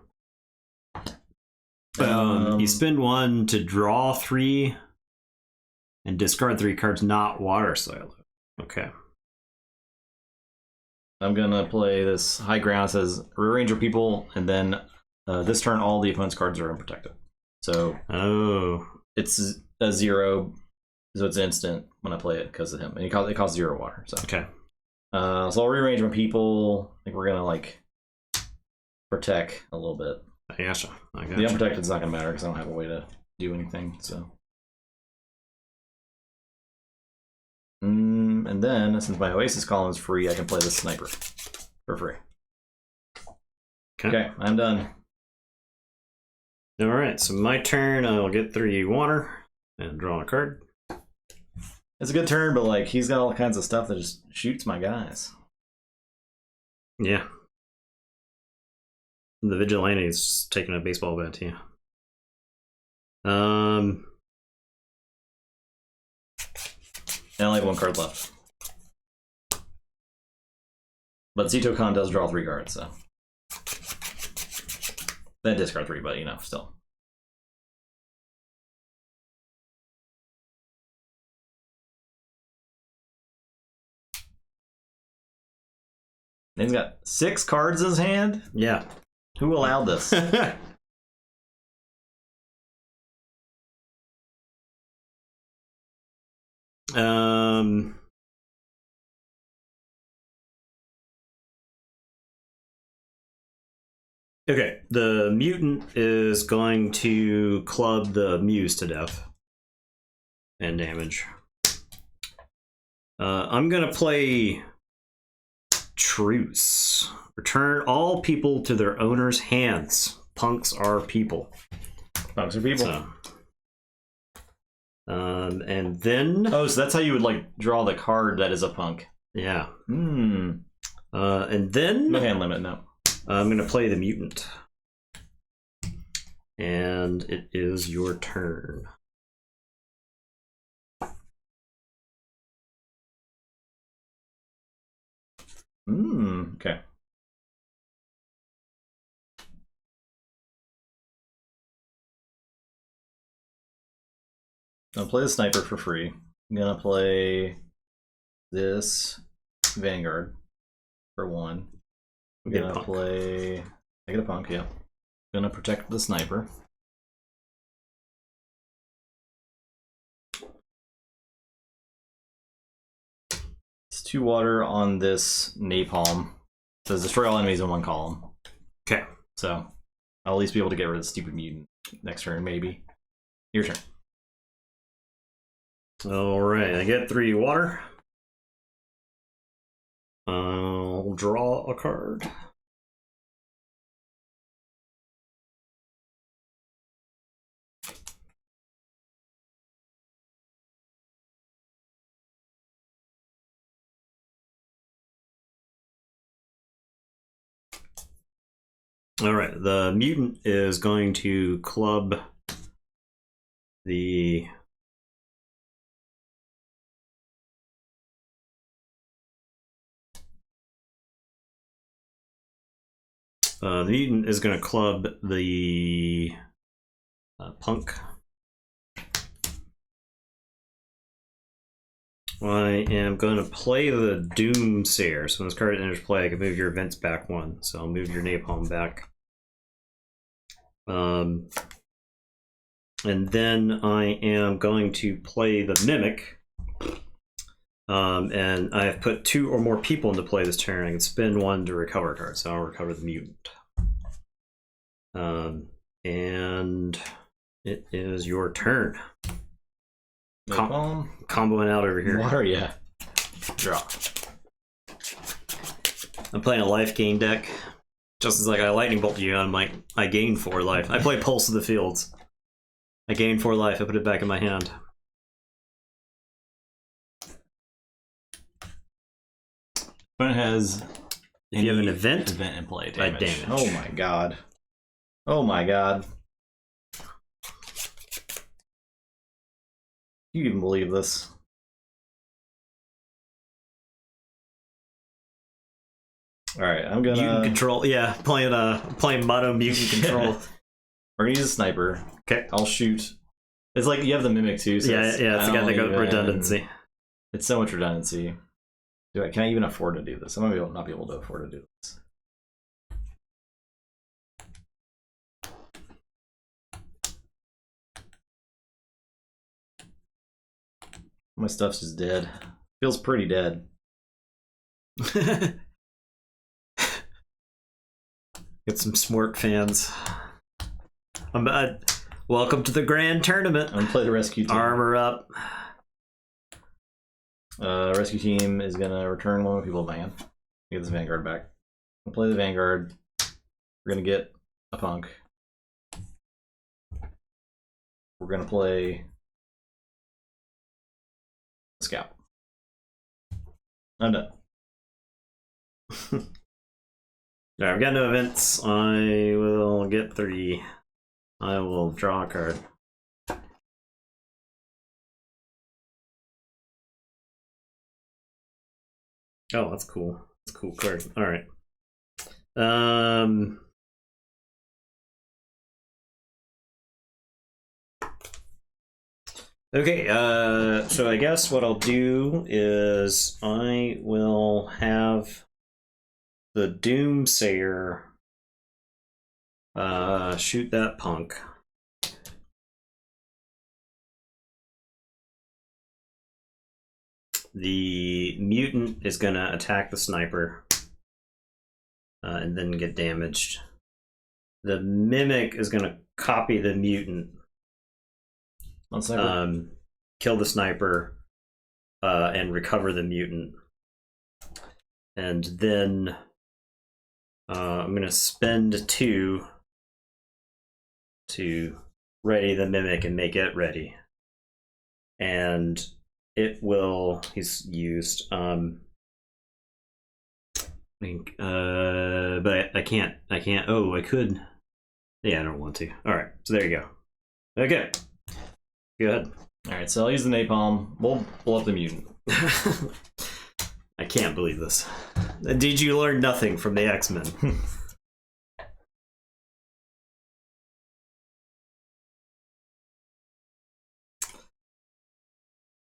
You spend 1 to draw 3 and discard 3 cards not water silo. Okay. I'm gonna play this high ground. It says rearrange your people, and then This turn, all the opponent's cards are unprotected. So it's a 0, so it's instant when I play it because of him. And it costs 0 water. So okay. So I'll rearrange my people. I think we're gonna like protect a little bit. I gotcha. The unprotected's not gonna matter because I don't have a way to do anything. So. And then, since my Oasis column is free, I can play the sniper for free. Okay, I'm done. All right, so my turn. I'll get 3 water and draw a card. It's a good turn, but like he's got all kinds of stuff that just shoots my guys. Yeah. The vigilante's taking a baseball bat to you. And I only have 1 card left. But Zito Khan does draw 3 cards, so. Then discard 3, but you know, still. And he's got 6 cards in his hand? Yeah. Who allowed this? Okay, the mutant is going to club the muse to death and damage. I'm gonna play Truce. Return all people to their owner's hands. Punks are people. Punks are people. So, and then... Oh, so that's how you would, like, draw the card that is a punk. Yeah. And then... No hand limit, no. I'm going to play the mutant. And it is your turn. Okay. I'll play the sniper for free. I'm gonna play this Vanguard for 1. I'm gonna play. I get a punk, yeah. I'm gonna protect the sniper. It's 2 water on this napalm. It says destroy all enemies in 1 column. Okay. So I'll at least be able to get rid of the stupid mutant next turn, maybe. Your turn. Alright, I get 3 water. I'll draw a card. Alright, the mutant is going to club the... the mutant is going to club the punk. I am going to play the Doomsayer. So when this card enters play, I can move your events back 1. So I'll move your napalm back. And then I am going to play the Mimic. And I have put 2 or more people into play this turn. I can spend 1 to recover a card, so I'll recover the mutant. And it is your turn. Comboing out over here. Water, yeah. Draw. I'm playing a life gain deck. Just as like I lightning bolt you, I gain 4 life. I play Pulse of the Fields. I gain 4 life. I put it back in my hand. Opponent has. If you have an event in play, damage. Oh my god. Oh my god. You even believe this? Alright, I'm gonna... Mutant control, yeah. Playing mono mutant control. We're gonna use a sniper. Okay. I'll shoot. It's like you have the Mimic too, so it's got the redundancy. It's so much redundancy. Can I even afford to do this? I'm gonna not be able to afford to do this. My stuff's just dead. Feels pretty dead. Get some Smork fans. Welcome to the grand tournament. I'm gonna play the rescue team. Armor up. Rescue team is gonna return one of people ban. Get this Vanguard back. We'll play the Vanguard. We're gonna get a punk. We're gonna play a scout. I'm done. Alright, I've got no events. I will get 3. I will draw a card. Oh, that's cool. That's a cool card. Alright. Okay, so I guess what I'll do is I will have the Doomsayer shoot that punk. The mutant is gonna attack the sniper and then get damaged. The mimic is gonna copy the mutant, kill the sniper, and recover the mutant. And then I'm gonna spend 2 to ready the mimic and make it ready. And it will, he's used, but I can't, oh, I could. Yeah, I don't want to. All right, so there you go. Okay, go ahead. All right, so I'll use the napalm. We'll blow up the mutant. I can't believe this. Did you learn nothing from the X-Men?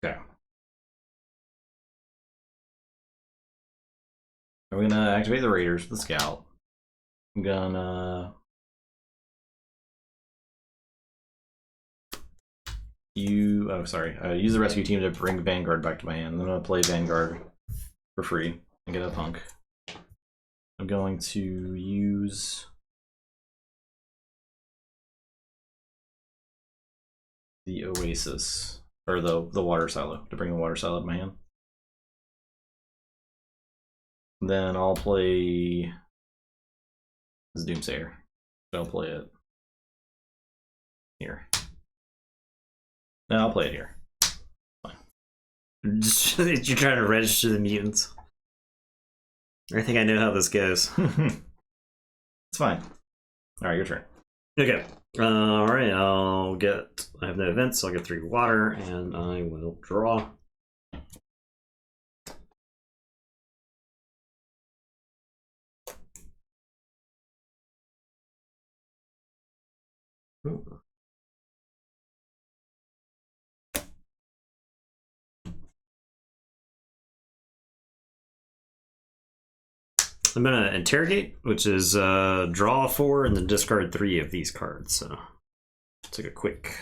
Okay. We're gonna activate the Raiders with the Scout. I'm gonna use the rescue team to bring Vanguard back to my hand. I'm gonna play Vanguard for free and get a punk. I'm going to use the Oasis, or the water silo, to bring the water silo to my hand. Then I'll play this Doomsayer. I'll play it here. No, I'll play it here. Fine. You're trying to register the mutants. I think I know how this goes. It's fine. All right, your turn. Okay. All right. I have no events, so I'll get 3 water, and I will draw. Ooh. I'm gonna interrogate, which is draw 4 and then discard 3 of these cards. So take a quick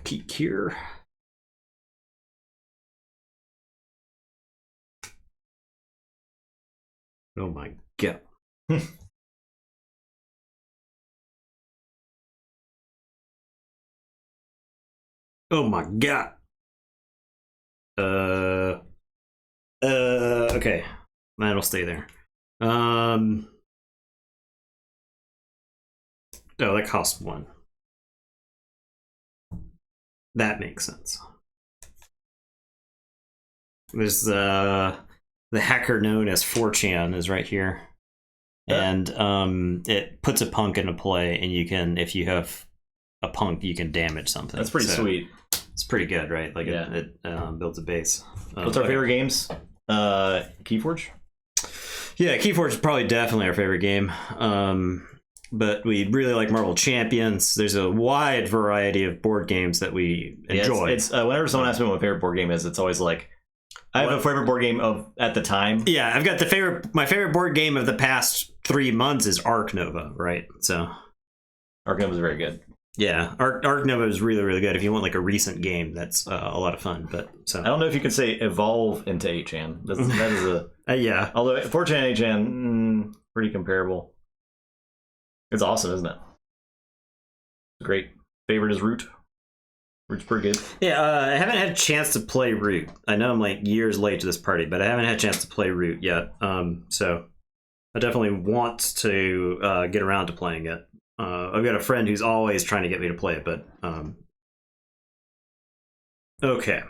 peek here. Oh my god. Oh my god. Okay. Mine will stay there. Oh, that costs 1. That makes sense. There's the hacker known as 4chan is right here. And it puts a punk into play, and you can, if you have a punk, you can damage something. That's pretty sweet. It's pretty good, right? Like yeah. it builds a base. What's our favorite games? Keyforge? Yeah, Keyforge is probably definitely our favorite game. But we really like Marvel Champions. There's a wide variety of board games that we enjoy. It's whenever someone asks me what my favorite board game is, it's always like, I have a favorite board game of at the time. Yeah, I've got my favorite board game of the past 3 months is Ark Nova, right? So Ark Nova is very good. Yeah, Arc Nova is really, really good. If you want like a recent game, that's a lot of fun. But so I don't know if you can say evolve into 8chan. That is a yeah. Although 4chan and 8chan pretty comparable. It's awesome, isn't it? Great. Favorite is Root. Root's pretty good. Yeah, I haven't had a chance to play Root. I know I'm like years late to this party, but I haven't had a chance to play Root yet. So I definitely want to get around to playing it. I've got a friend who's always trying to get me to play it, but okay.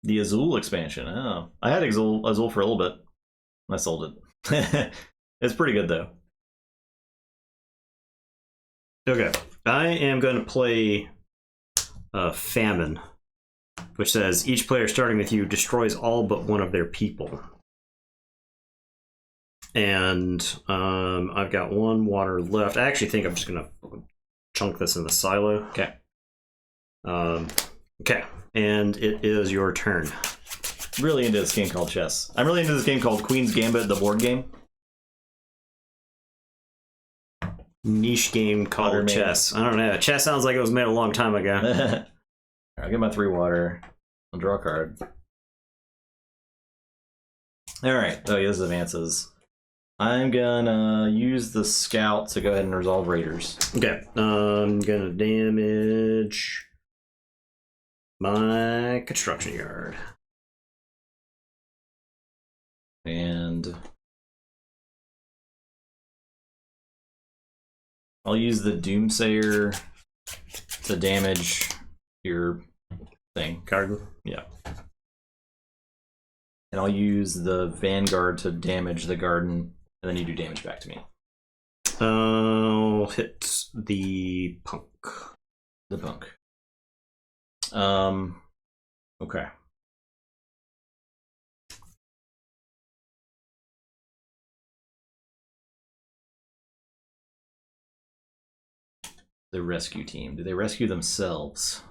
The Azul expansion. Oh, I had Azul for a little bit. I sold it. It's pretty good though. Okay, I am going to play Famine, which says each player starting with you destroys all but one of their people. And I've got one water left. I actually think I'm just going to chunk this in the silo. Okay. Okay, and it is your turn. Really into this game called chess. I'm really into this game called Queen's Gambit, the board game. Niche game called chess. I don't know. Chess sounds like it was made a long time ago. I'll get my 3 water. I'll draw a card. Alright. Oh, yeah, this is advances. I'm gonna use the scout to go ahead and resolve raiders. Okay. I'm gonna damage my construction yard. And I'll use the Doomsayer to damage your thing. Garden? Yeah. And I'll use the Vanguard to damage the garden, and then you do damage back to me. I'll hit the punk. The punk. Okay. The rescue team. Do they rescue themselves?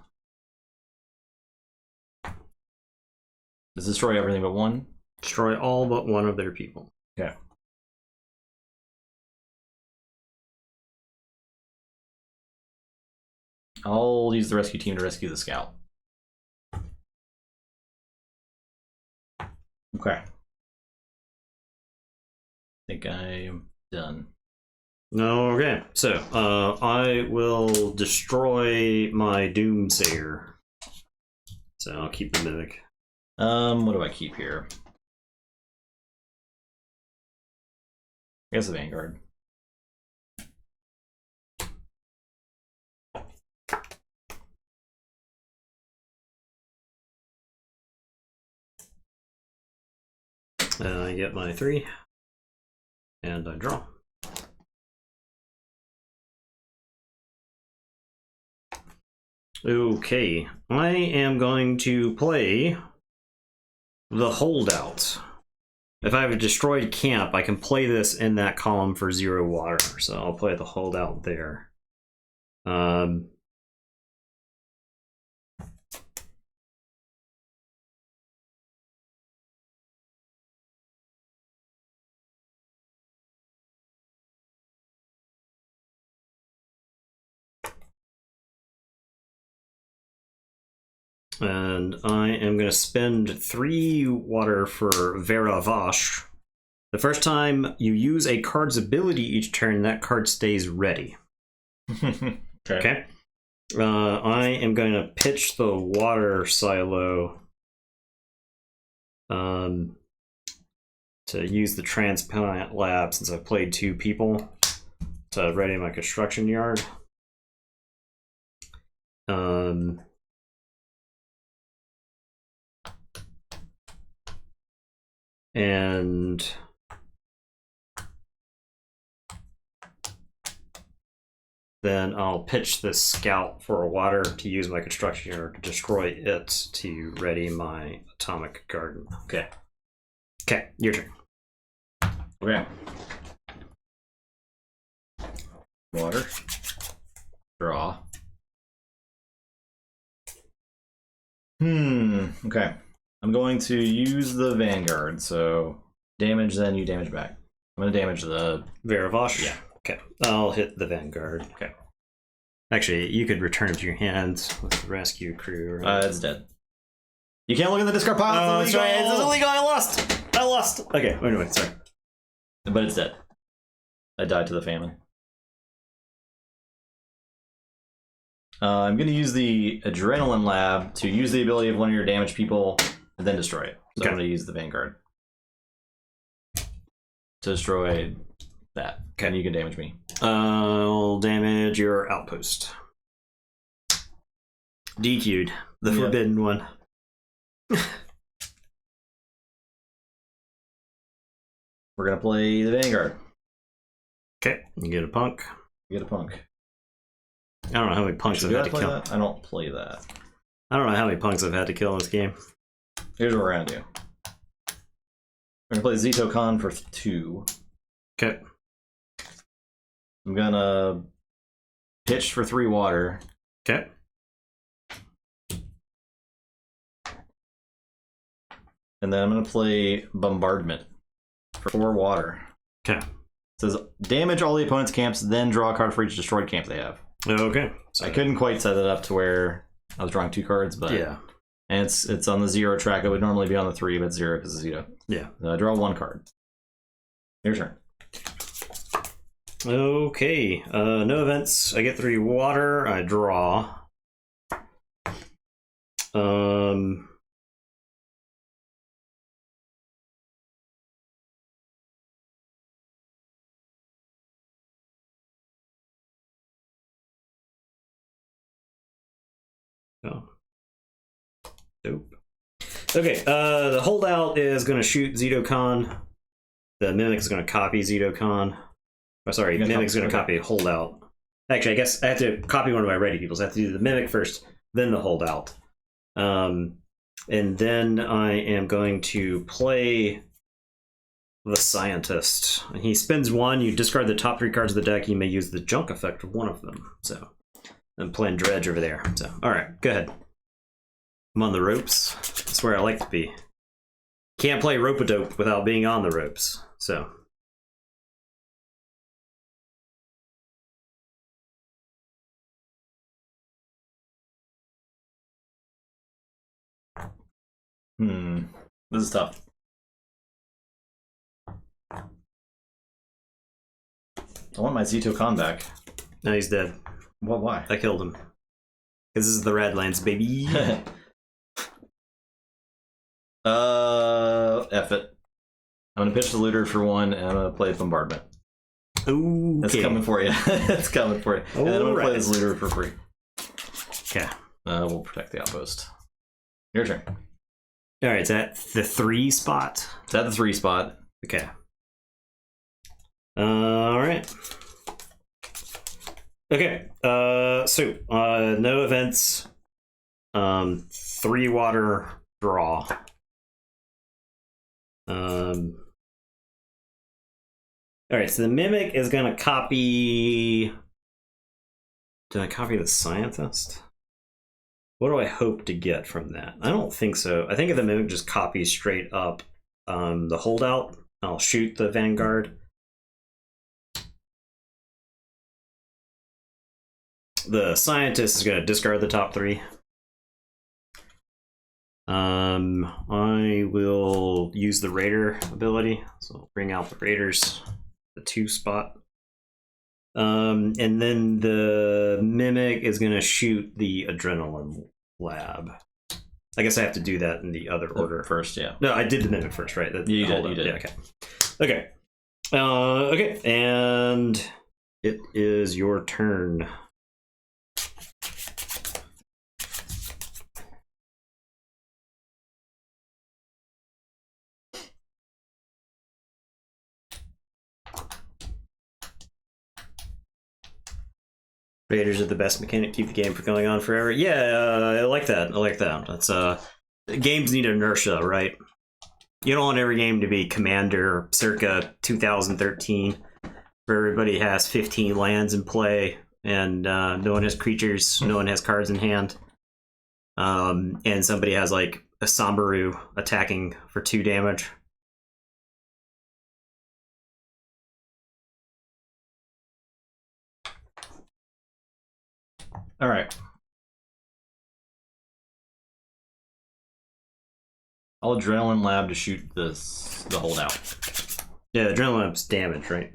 Does destroy everything but one? Destroy all but one of their people. Okay. I'll use the rescue team to rescue the scout. Okay. I think I'm done. Okay, so I will destroy my Doomsayer. So I'll keep the Mimic. What do I keep here? I guess the Vanguard. I get my 3, and I draw. Okay, I am going to play the Holdout. If I have a destroyed camp, I can play this in that column for 0 water, so I'll play the Holdout there. And I am going to spend 3 water for Vera Vash. The first time you use a card's ability each turn, that card stays ready. Okay. I am going to pitch the water silo to use the transplant lab since I've played 2 people to ready my construction yard. And then I'll pitch this scout for a water to use my construction yard to destroy it to ready my atomic garden. Okay. Okay, your turn. Okay. Water. Draw. Okay. I'm going to use the Vanguard, so damage, then you damage back. I'm going to damage the... Veravosh? Yeah. Okay, I'll hit the Vanguard. Okay. Actually, you could return it to your hands with the rescue crew. Right? It's dead. You can't look at the discard pile. It's illegal. It's illegal. I lost. Okay, anyway, sorry. But it's dead. I died to the famine. I'm going to use the Adrenaline Lab to use the ability of one of your damaged people and then destroy it. So okay. I'm going to use the Vanguard to destroy that. Okay. And you can damage me. I'll damage your outpost. DQ'd. The forbidden one. We're going to play the Vanguard. Okay, you get a punk. You get a punk. I don't know how many punks I've had to kill. That? I don't play that. I don't know how many punks I've had to kill in this game. Here's what we're going to do. We're going to play Zito Khan for 2. Okay. I'm going to pitch for 3 water. Okay. And then I'm going to play Bombardment for 4 water. Okay. It says damage all the opponent's camps, then draw a card for each destroyed camp they have. Okay. So I couldn't quite set it up to where I was drawing 2 cards, but yeah. And it's on the 0 track. It would normally be on the 3, but it's 0 because it's 0. Yeah. So I draw 1 card. Your turn. Okay. No events. I get 3 water. I draw. Oh. Dope. Okay, the holdout is going to shoot Zito Khan. The Mimic is going to copy Zito Khan. Oh, sorry, Mimic's going to copy holdout. Actually, I guess I have to copy one of my ready people. So I have to do the Mimic first, then the holdout. And then I am going to play the Scientist. And he spends 1, you discard the top 3 cards of the deck, you may use the junk effect of one of them. So I'm playing Dredge over there. So, alright, go ahead. I'm on the ropes. That's where I like to be. Can't play Rope-a-Dope without being on the ropes. So. This is tough. I want my Zito Khan back. No, he's dead. What? Why? I killed him. Because this is the Radlands, baby. F it. I'm gonna pitch the Looter for 1, and I'm gonna play Bombardment. Ooh, that's coming for you. That's coming for you. And then I'm gonna play this Looter for free. Okay. We'll protect the outpost. Your turn. All right, is that the 3 spot? It's at the 3 spot. Okay. All right. Okay. So no events. 3 water draw. All right. So the Mimic is gonna copy. Did I copy the Scientist? What do I hope to get from that? I don't think so. I think if the Mimic just copies straight up the holdout, I'll shoot the Vanguard. The Scientist is going to discard the top 3. I will use the Raider ability, so I'll bring out the Raiders, the 2 spot. And then the Mimic is going to shoot the Adrenaline Lab. I guess I have to do that in the other order first, yeah. No, I did the Mimic first, right? You did. Yeah, okay. Okay. Okay, and it is your turn. Raiders are the best mechanic. Keep the game from going on forever. Yeah, I like that. I like that. That's games need inertia, right? You don't want every game to be Commander circa 2013, where everybody has 15 lands in play and no one has creatures, no one has cards in hand, and somebody has like a Sambaru attacking for 2 damage. All right. I'll Adrenaline Lab to shoot the holdout. Yeah, Adrenaline Lab's damage, right?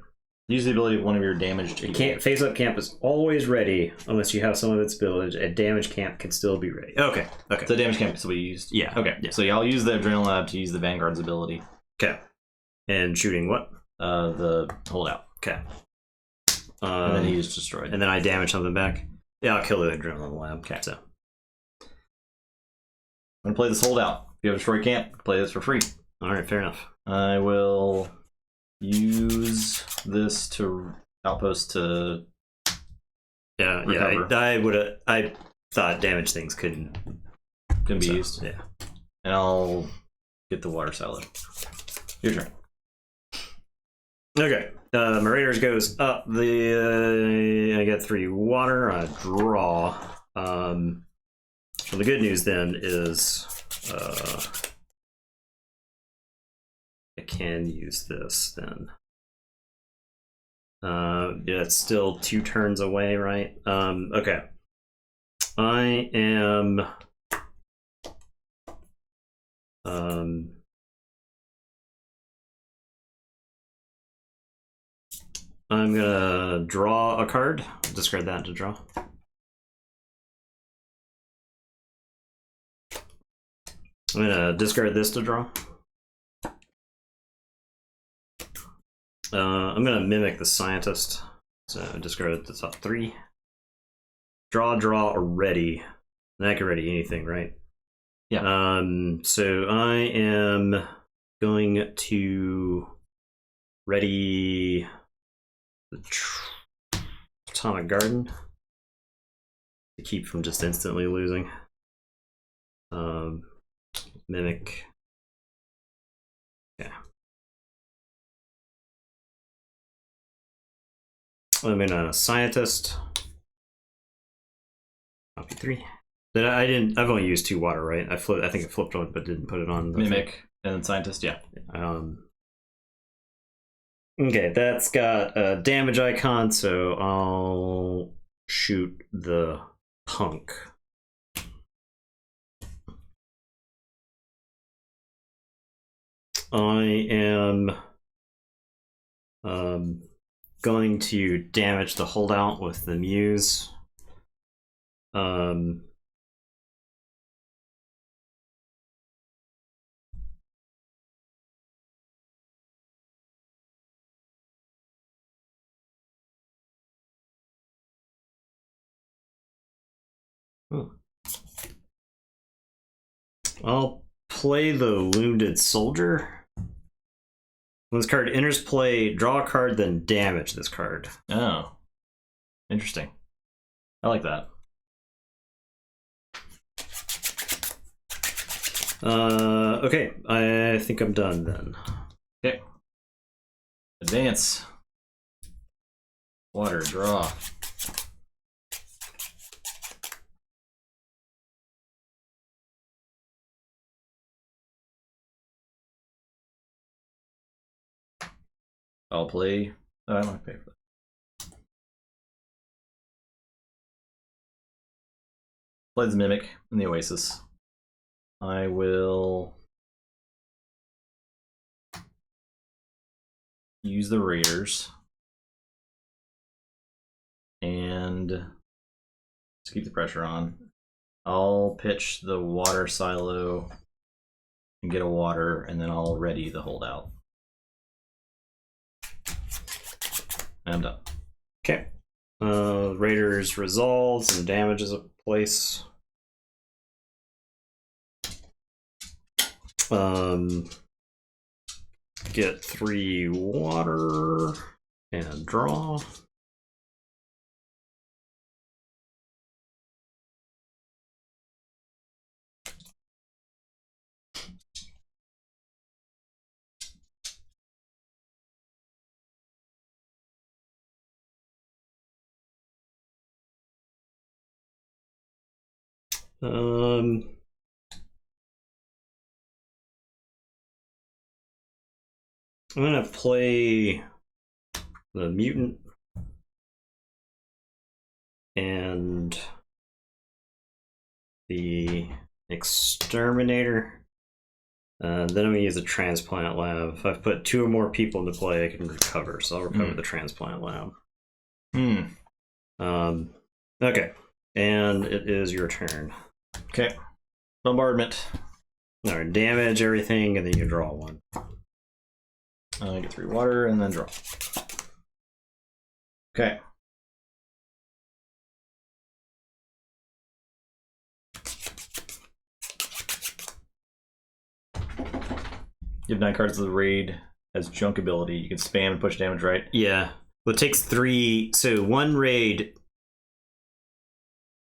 Use the ability of one of your damaged people. Face-up camp is always ready unless you have some of its ability. A damage camp can still be ready. Okay. So damage camp can still be used? Yeah. Okay. Yeah. So I'll use the Adrenaline Lab to use the Vanguard's ability. Okay. And shooting what? The holdout. Okay. And then he is destroyed. And then I damage something back? Yeah, I'll kill the Adrenaline Lab. Okay. So. I'm going to play this holdout. If you have a destroy camp, play this for free. Alright, fair enough. I will use this to outpost to recover. I thought damage things couldn't be used. Yeah. And I'll get the water salad. Your turn. Okay. My Raiders goes up. I get 3 water. I draw. So the good news then is I can use this then. Yeah, it's still 2 turns away, right? Okay. I am I'm gonna draw a card. Discard that to draw. I'm gonna discard this to draw. I'm gonna mimic the scientist. So discard the top 3. Draw, ready. And I can ready anything, right? Yeah. So I am going to ready the Atomic Garden to keep from just instantly losing. Mimic. Yeah. I'm in a scientist. Copy 3. I've only used 2 water, right? I think I flipped one, but didn't put it on. Mimic and then scientist, yeah. Okay, that's got a damage icon, so I'll shoot the punk. I am going to damage the holdout with the Muse. I'll play the Wounded Soldier. When this card enters play, draw a card, then damage this card. Oh. Interesting. I like that. Okay, I think I'm done then. Okay. Advance. Water, draw. I'll play. Oh, I don't pay for that. Play the Mimic in the Oasis. I will use the Raiders and to keep the pressure on. I'll pitch the water silo and get a water, and then I'll ready the holdout. I'm done. Okay. Raiders resolves and damages a place. Get 3 water and draw. I'm gonna play the mutant and the exterminator. Then I'm gonna use the transplant lab. If I've put 2 or more people into play, I can recover. So I'll recover the transplant lab. Okay, and it is your turn. Okay, bombardment. All right, damage everything, and then you draw 1. Get 3 water and then draw. Okay. You have 9 cards of the raid as junk ability. You can spam and push damage, right? Yeah. Well, it takes 3. So 1 raid.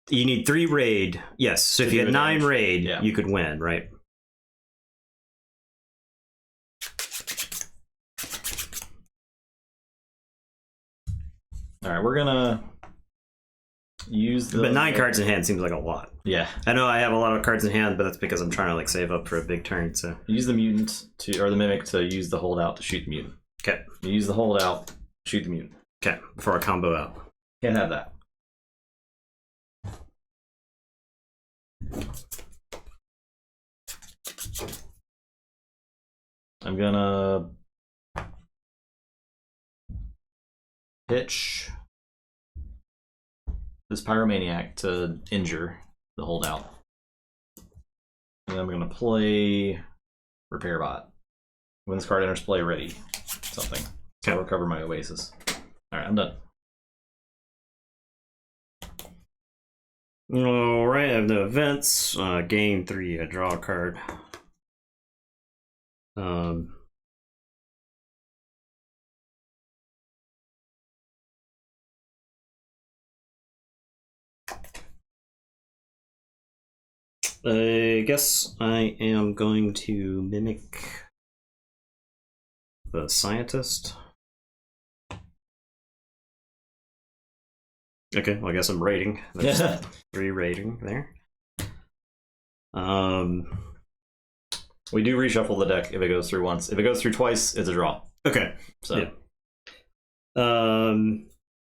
You need 3 raid. Yes. So if you had 9 raid, you could win, right? All right, we're gonna use the. But 9 cards in hand seems like a lot. Yeah, I know I have a lot of cards in hand, but that's because I'm trying to like save up for a big turn. So use the mutant or the mimic to use the holdout to shoot the mutant. Okay. You use the holdout, shoot the mutant. Okay. Before I combo out. Can't have that. I'm gonna pitch this pyromaniac to injure the holdout. And then I'm gonna play repair bot. When this card enters play, ready something. So I'll recover my oasis. Alright, I'm done. Alright, I have no events. Game 3, I draw a card. I guess I am going to mimic the scientist. Okay, well I guess I'm rating. There's 3 rating there. We do reshuffle the deck if it goes through once. If it goes through twice, it's a draw. Okay. So yeah.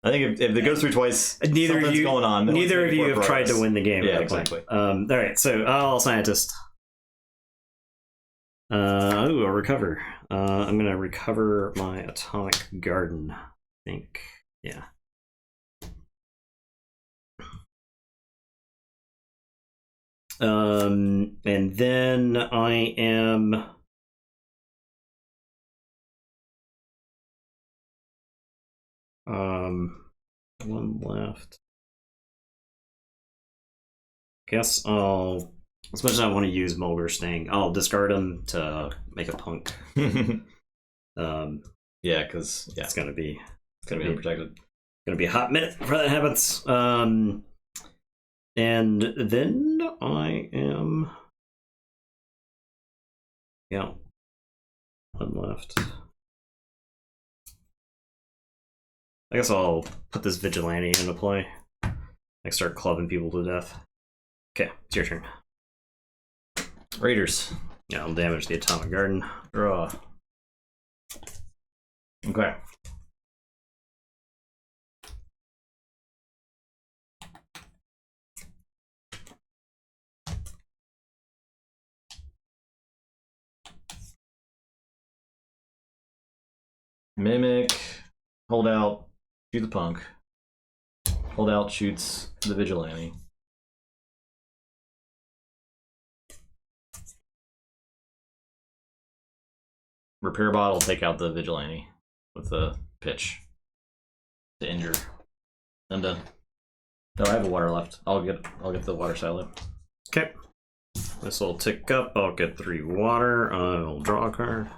I think if it goes through twice, neither of you going on. Neither of you have tried to win the game. Yeah, exactly. All right, so I'll scientist. Ooh, I'll recover. I'm gonna recover my atomic garden. I think, yeah. And then I am. One left. Guess I'll. As much as I want to use Mulder Sting, I'll discard him to make a punk. Yeah, because it's gonna be unprotected. Gonna be a hot minute before that happens. And then I am. Yeah. 1 left. I guess I'll put this vigilante into play. I start clubbing people to death. Okay, it's your turn. Raiders. Yeah, I'll damage the atomic garden. Draw. Okay. Mimic, hold out, shoot the punk. Hold out, shoots the vigilante. Repair bot will take out the vigilante with the pitch to injure. I'm done. No, I have a water left. I'll get the water silo. Okay. This will tick up. I'll get 3 water. I'll draw a card.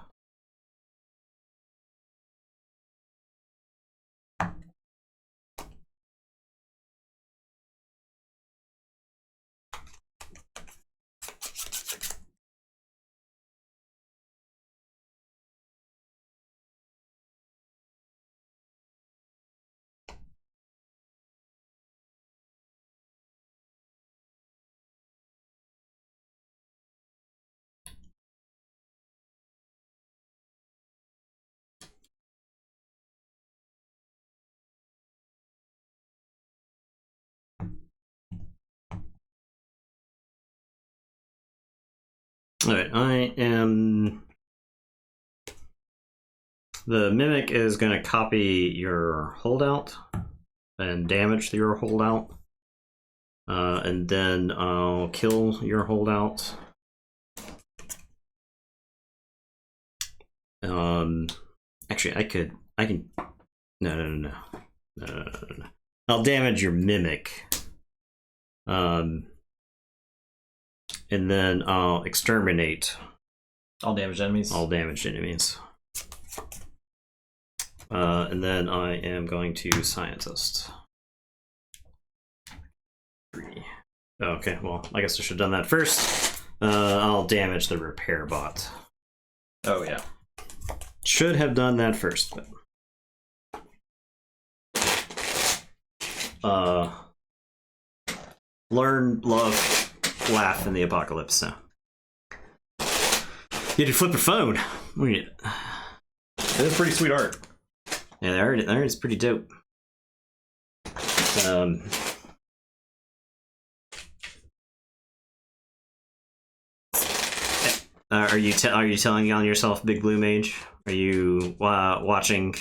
Alright, I am... The Mimic is going to copy your holdout and damage your holdout. And then I'll kill your holdout. Actually, I can... No. I'll damage your Mimic. And then I'll exterminate. All damaged enemies? All damaged enemies. And then I am going to Scientist. 3. Okay, well, I guess I should have done that first. I'll damage the repair bot. Oh, yeah. Should have done that first, but... Learn, love, laugh in the apocalypse, so. You had to flip a phone. It's pretty sweet art. Yeah, the art is pretty dope. Are you telling on yourself, Big Blue Mage? Are you watching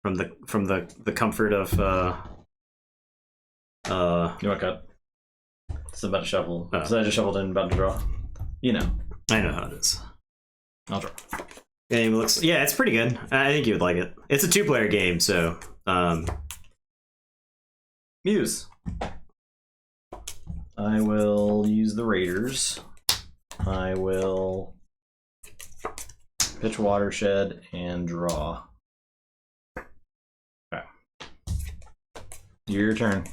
from the comfort of You want cut? It's about to shuffle. So I just shuffled in, about to draw. You know. I know how it is. I'll draw. Game looks, yeah, it's pretty good. I think you would like it. It's a 2-player game, so Muse. I will use the Raiders. I will pitch Watershed and draw. Okay. Your turn.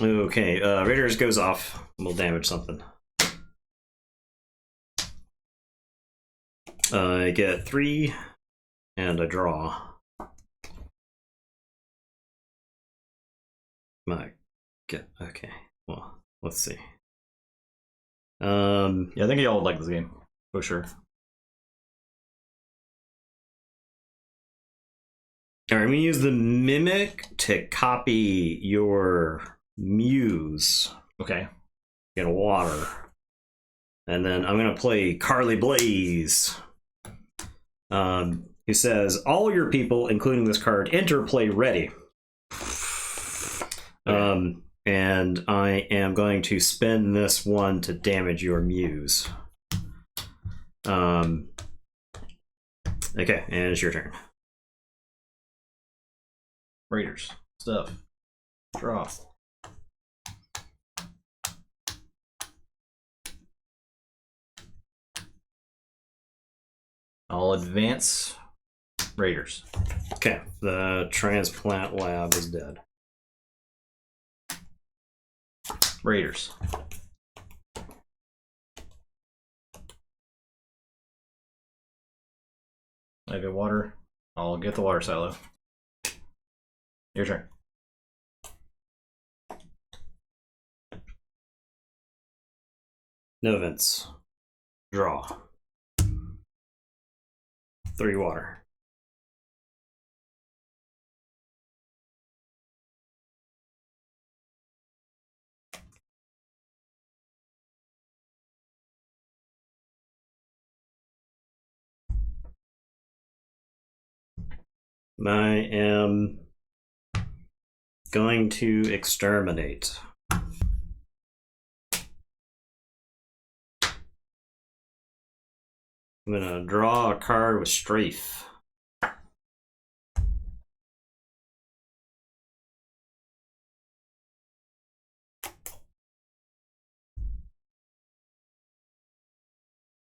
Okay, Raiders goes off. We'll damage something. I get 3 and a draw. Okay. Well, let's see. Yeah, I think y'all would like this game for sure. Alright, I'm gonna use the Mimic to copy your Muse. Okay. Get a water. And then I'm gonna play Carly Blaze. Who says, all your people, including this card, enter play ready. Okay. And I am going to spend this one to damage your Muse. Okay, and it's your turn. Raiders. Stuff. Draw. I'll advance Raiders. Okay, the transplant lab is dead. Raiders. I get water. I'll get the water silo. Your turn. No events. Draw. 3 water. I am going to exterminate. I'm gonna draw a card with strafe.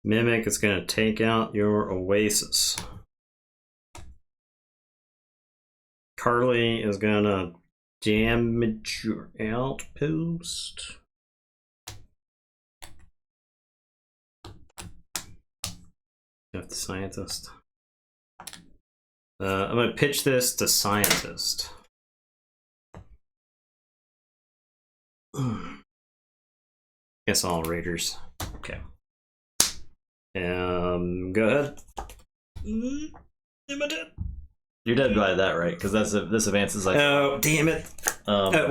Mimic is gonna take out your Oasis. Carly is gonna damage your outpost. Have the Scientist. I'm gonna pitch this to Scientist. Guess all Raiders. Okay. Go ahead. Am I dead? You're dead by that, right? Because this advances like. Oh, damn it!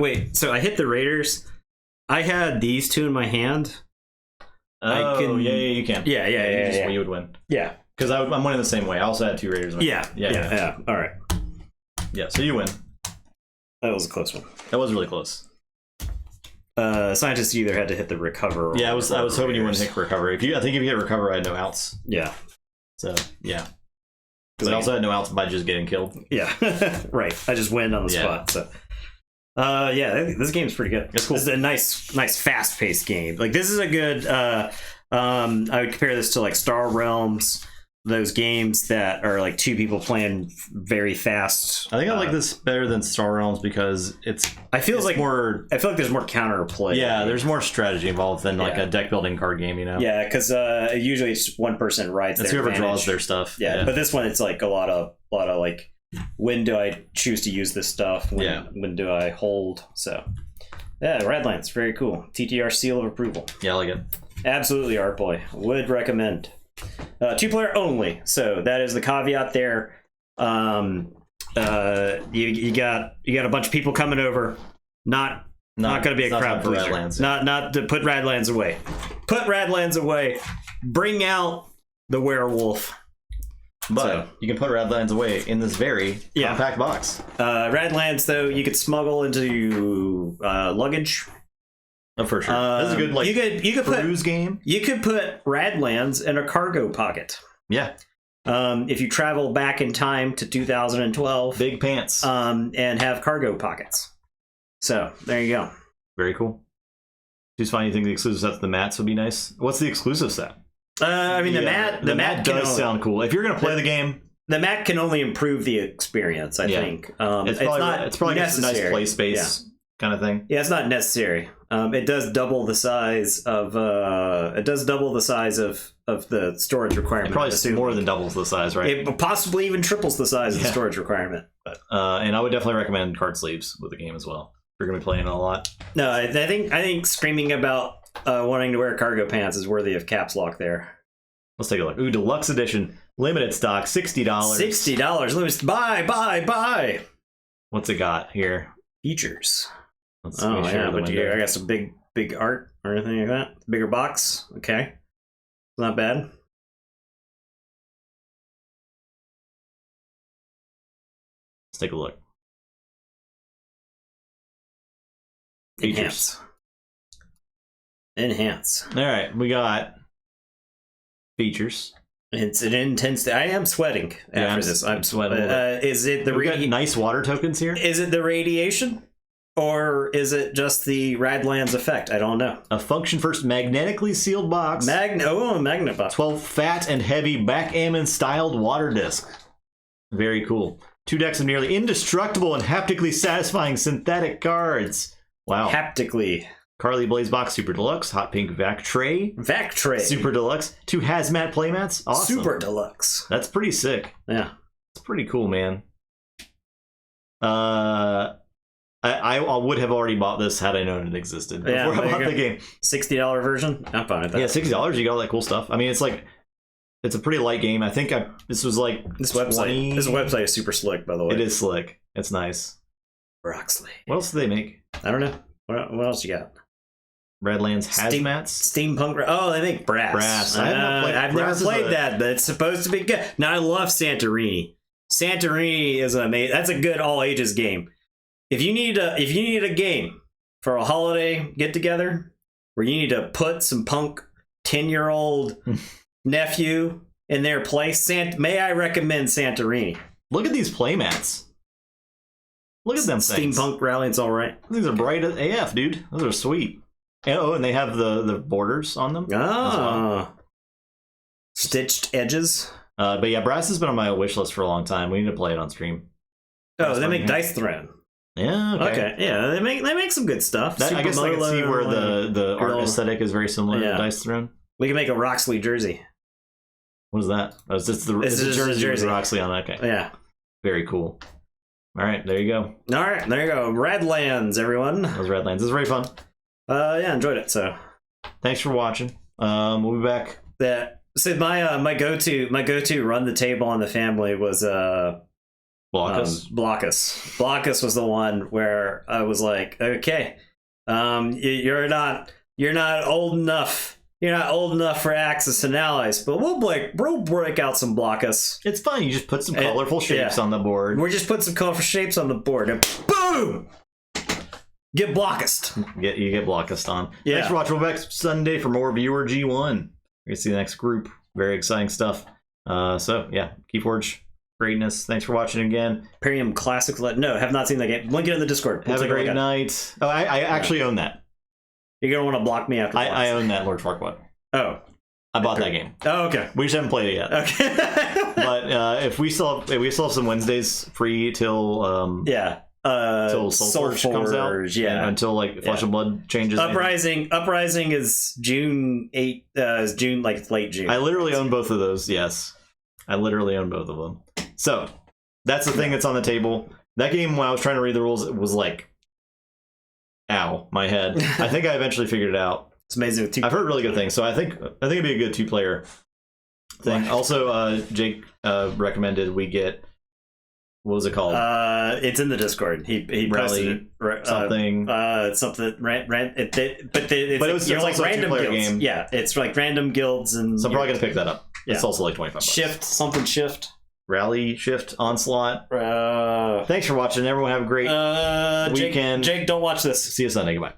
Wait. So I hit the Raiders. I had these 2 in my hand. Oh, I can. yeah, you can. Yeah. You would win. Yeah. Because I'm winning the same way. I also had 2 raiders. Yeah. All right. Yeah, so you win. That was a close one. That was really close. Scientists either had to hit the recover. I was hoping you wouldn't hit recover. I think if you hit recover, I had no outs. Yeah. So yeah. Because I also had no outs by just getting killed. Yeah. Right. I just win on the spot. So. This game's pretty good. It's cool. This is a nice, fast-paced game. Like this is a good. I would compare this to like Star Realms. Those games that are like 2 people playing very fast. I think I like this better than Star Realms because I feel like there's more counterplay. Yeah, there's more strategy involved than like a deck building card game, you know. Yeah, because usually it's one person writes. It's whoever draws their stuff. Yeah, but this one it's like a lot of like, when do I choose to use this stuff? When do I hold? So yeah, Radlands, very cool. TTR seal of approval. Yeah, I like it. Absolutely, art boy. Would recommend. 2-player only, so that is the caveat there. You got a bunch of people coming over. Not going to be a crowd pleaser. Radlands, not to put Radlands away. Put Radlands away. Bring out the werewolf. But you can put Radlands away in this very compact box. Radlands, though, you could smuggle into luggage. Oh, for sure. This is a good you could cruise game. You could put Radlands in a cargo pocket. Yeah. If you travel back in time to 2012, big pants. And have cargo pockets. So there you go. Very cool. Just find you think the exclusive sets, the mats would be nice. What's the exclusive set? I mean, the mat does sound cool. If you're gonna play the game, the mat can only improve the experience. I think it's probably just a nice play space kind of thing. Yeah, it's not necessary. It does double the size of the storage requirement. It probably more than doubles the size, right? It possibly even triples the size of the storage requirement. But and I would definitely recommend card sleeves with the game as well. If you're gonna be playing it a lot. No, I think screaming about wanting to wear cargo pants is worthy of caps lock there. Let's take a look. Ooh, deluxe edition, limited stock, $60. $60. Let's buy. What's it got here? Features. Let's make sure I got some big art or anything like that. Bigger box. Okay. Not bad. Let's take a look. Enhance. All right, we got features. It's an intense. I am sweating after this. I'm sweating. Is it the nice water tokens here? Is it the radiation, or is it just the Radlands effect? I don't know. A function first magnetically sealed box. Magnet box. 12 fat and heavy backgammon styled water disc. Very cool. 2 decks of nearly indestructible and haptically satisfying synthetic cards. Wow. Haptically. Carly Blaze Box Super Deluxe, Hot Pink Vac Tray. Super Deluxe. 2 hazmat playmats. Awesome. Super Deluxe. That's pretty sick. Yeah. It's pretty cool, man. I would have already bought this had I known it existed before I bought the game. $60 version? I'm fine with that. Yeah, $60, you got all that cool stuff. I mean, it's a pretty light game. I think this was like this website is super slick, by the way. It is slick. It's nice. Roxley. What else do they make? I don't know. What else you got? Radlands hazmats? Steampunk. Oh, they make brass. I've never played that, but it's supposed to be good. Now, I love Santorini. Santorini is amazing. That's a good all ages game. If you need a game for a holiday get together where you need to put some punk 10-year-old nephew in their place, may I recommend Santorini? Look at these playmats. Look at them things. Steampunk Rallying's all right. These are bright as AF, dude. Those are sweet. And they have the borders on them. Well. Stitched edges. But yeah, brass has been on my wish list for a long time. We need to play it on stream. Oh, they make Dice Throne. Yeah. Okay. Yeah, they make some good stuff. I guess I can see where the art aesthetic is very similar to Dice Throne. We can make a Roxley jersey. What is that? Oh, it's just the jersey with Roxley on. Okay. Yeah. Very cool. All right, there you go. All right, there you go. Radlands, everyone. Those Radlands. This is very fun. Yeah, enjoyed it. So, thanks for watching. We'll be back. So my go-to run the table on the family was Blockus. Blockus was the one where I was like, okay, you're not old enough You're not old enough for Axis and Allies, but we'll break out some Blockus. It's fine. You just put some colorful shapes on the board. We're just putting some colorful shapes on the board, and boom! Get Blockust. You get Blockust on. Yeah. Thanks for watching. We'll be back Sunday for more Viewer G1. We see the next group. Very exciting stuff. So yeah, Keyforge greatness. Thanks for watching again. Imperium Classics. No, have not seen that game. Link it in the Discord. Have a great night. Oh, I actually own that. You're gonna want to block me after. I own that Lord Farquaad. Oh, I bought that game. Oh, okay. We just haven't played it yet. Okay. But if we still have some Wednesdays free till till Soulforge comes out. Yeah. Until like Flesh and Blood changes. Uprising is June 8th. Is June late June. I literally own both of those. Yes, I literally own both of them. So that's the thing that's on the table. That game, when I was trying to read the rules, it was like, ow, my head. I think I eventually figured it out. It's amazing with two. I've heard really good things, so I think it'd be a good 2-player thing. Right. Also, Jake recommended we get, what was it called? It's in the Discord. He posted it, something. Something. But it's you're like random guilds. Game. Yeah, it's like random guilds, and so I'm probably gonna pick that up. Yeah. It's also like $25. Shift. Rally, Shift, Onslaught. Thanks Thanks for watching. Everyone have a great weekend. Jake, don't watch this. See you Sunday. Goodbye.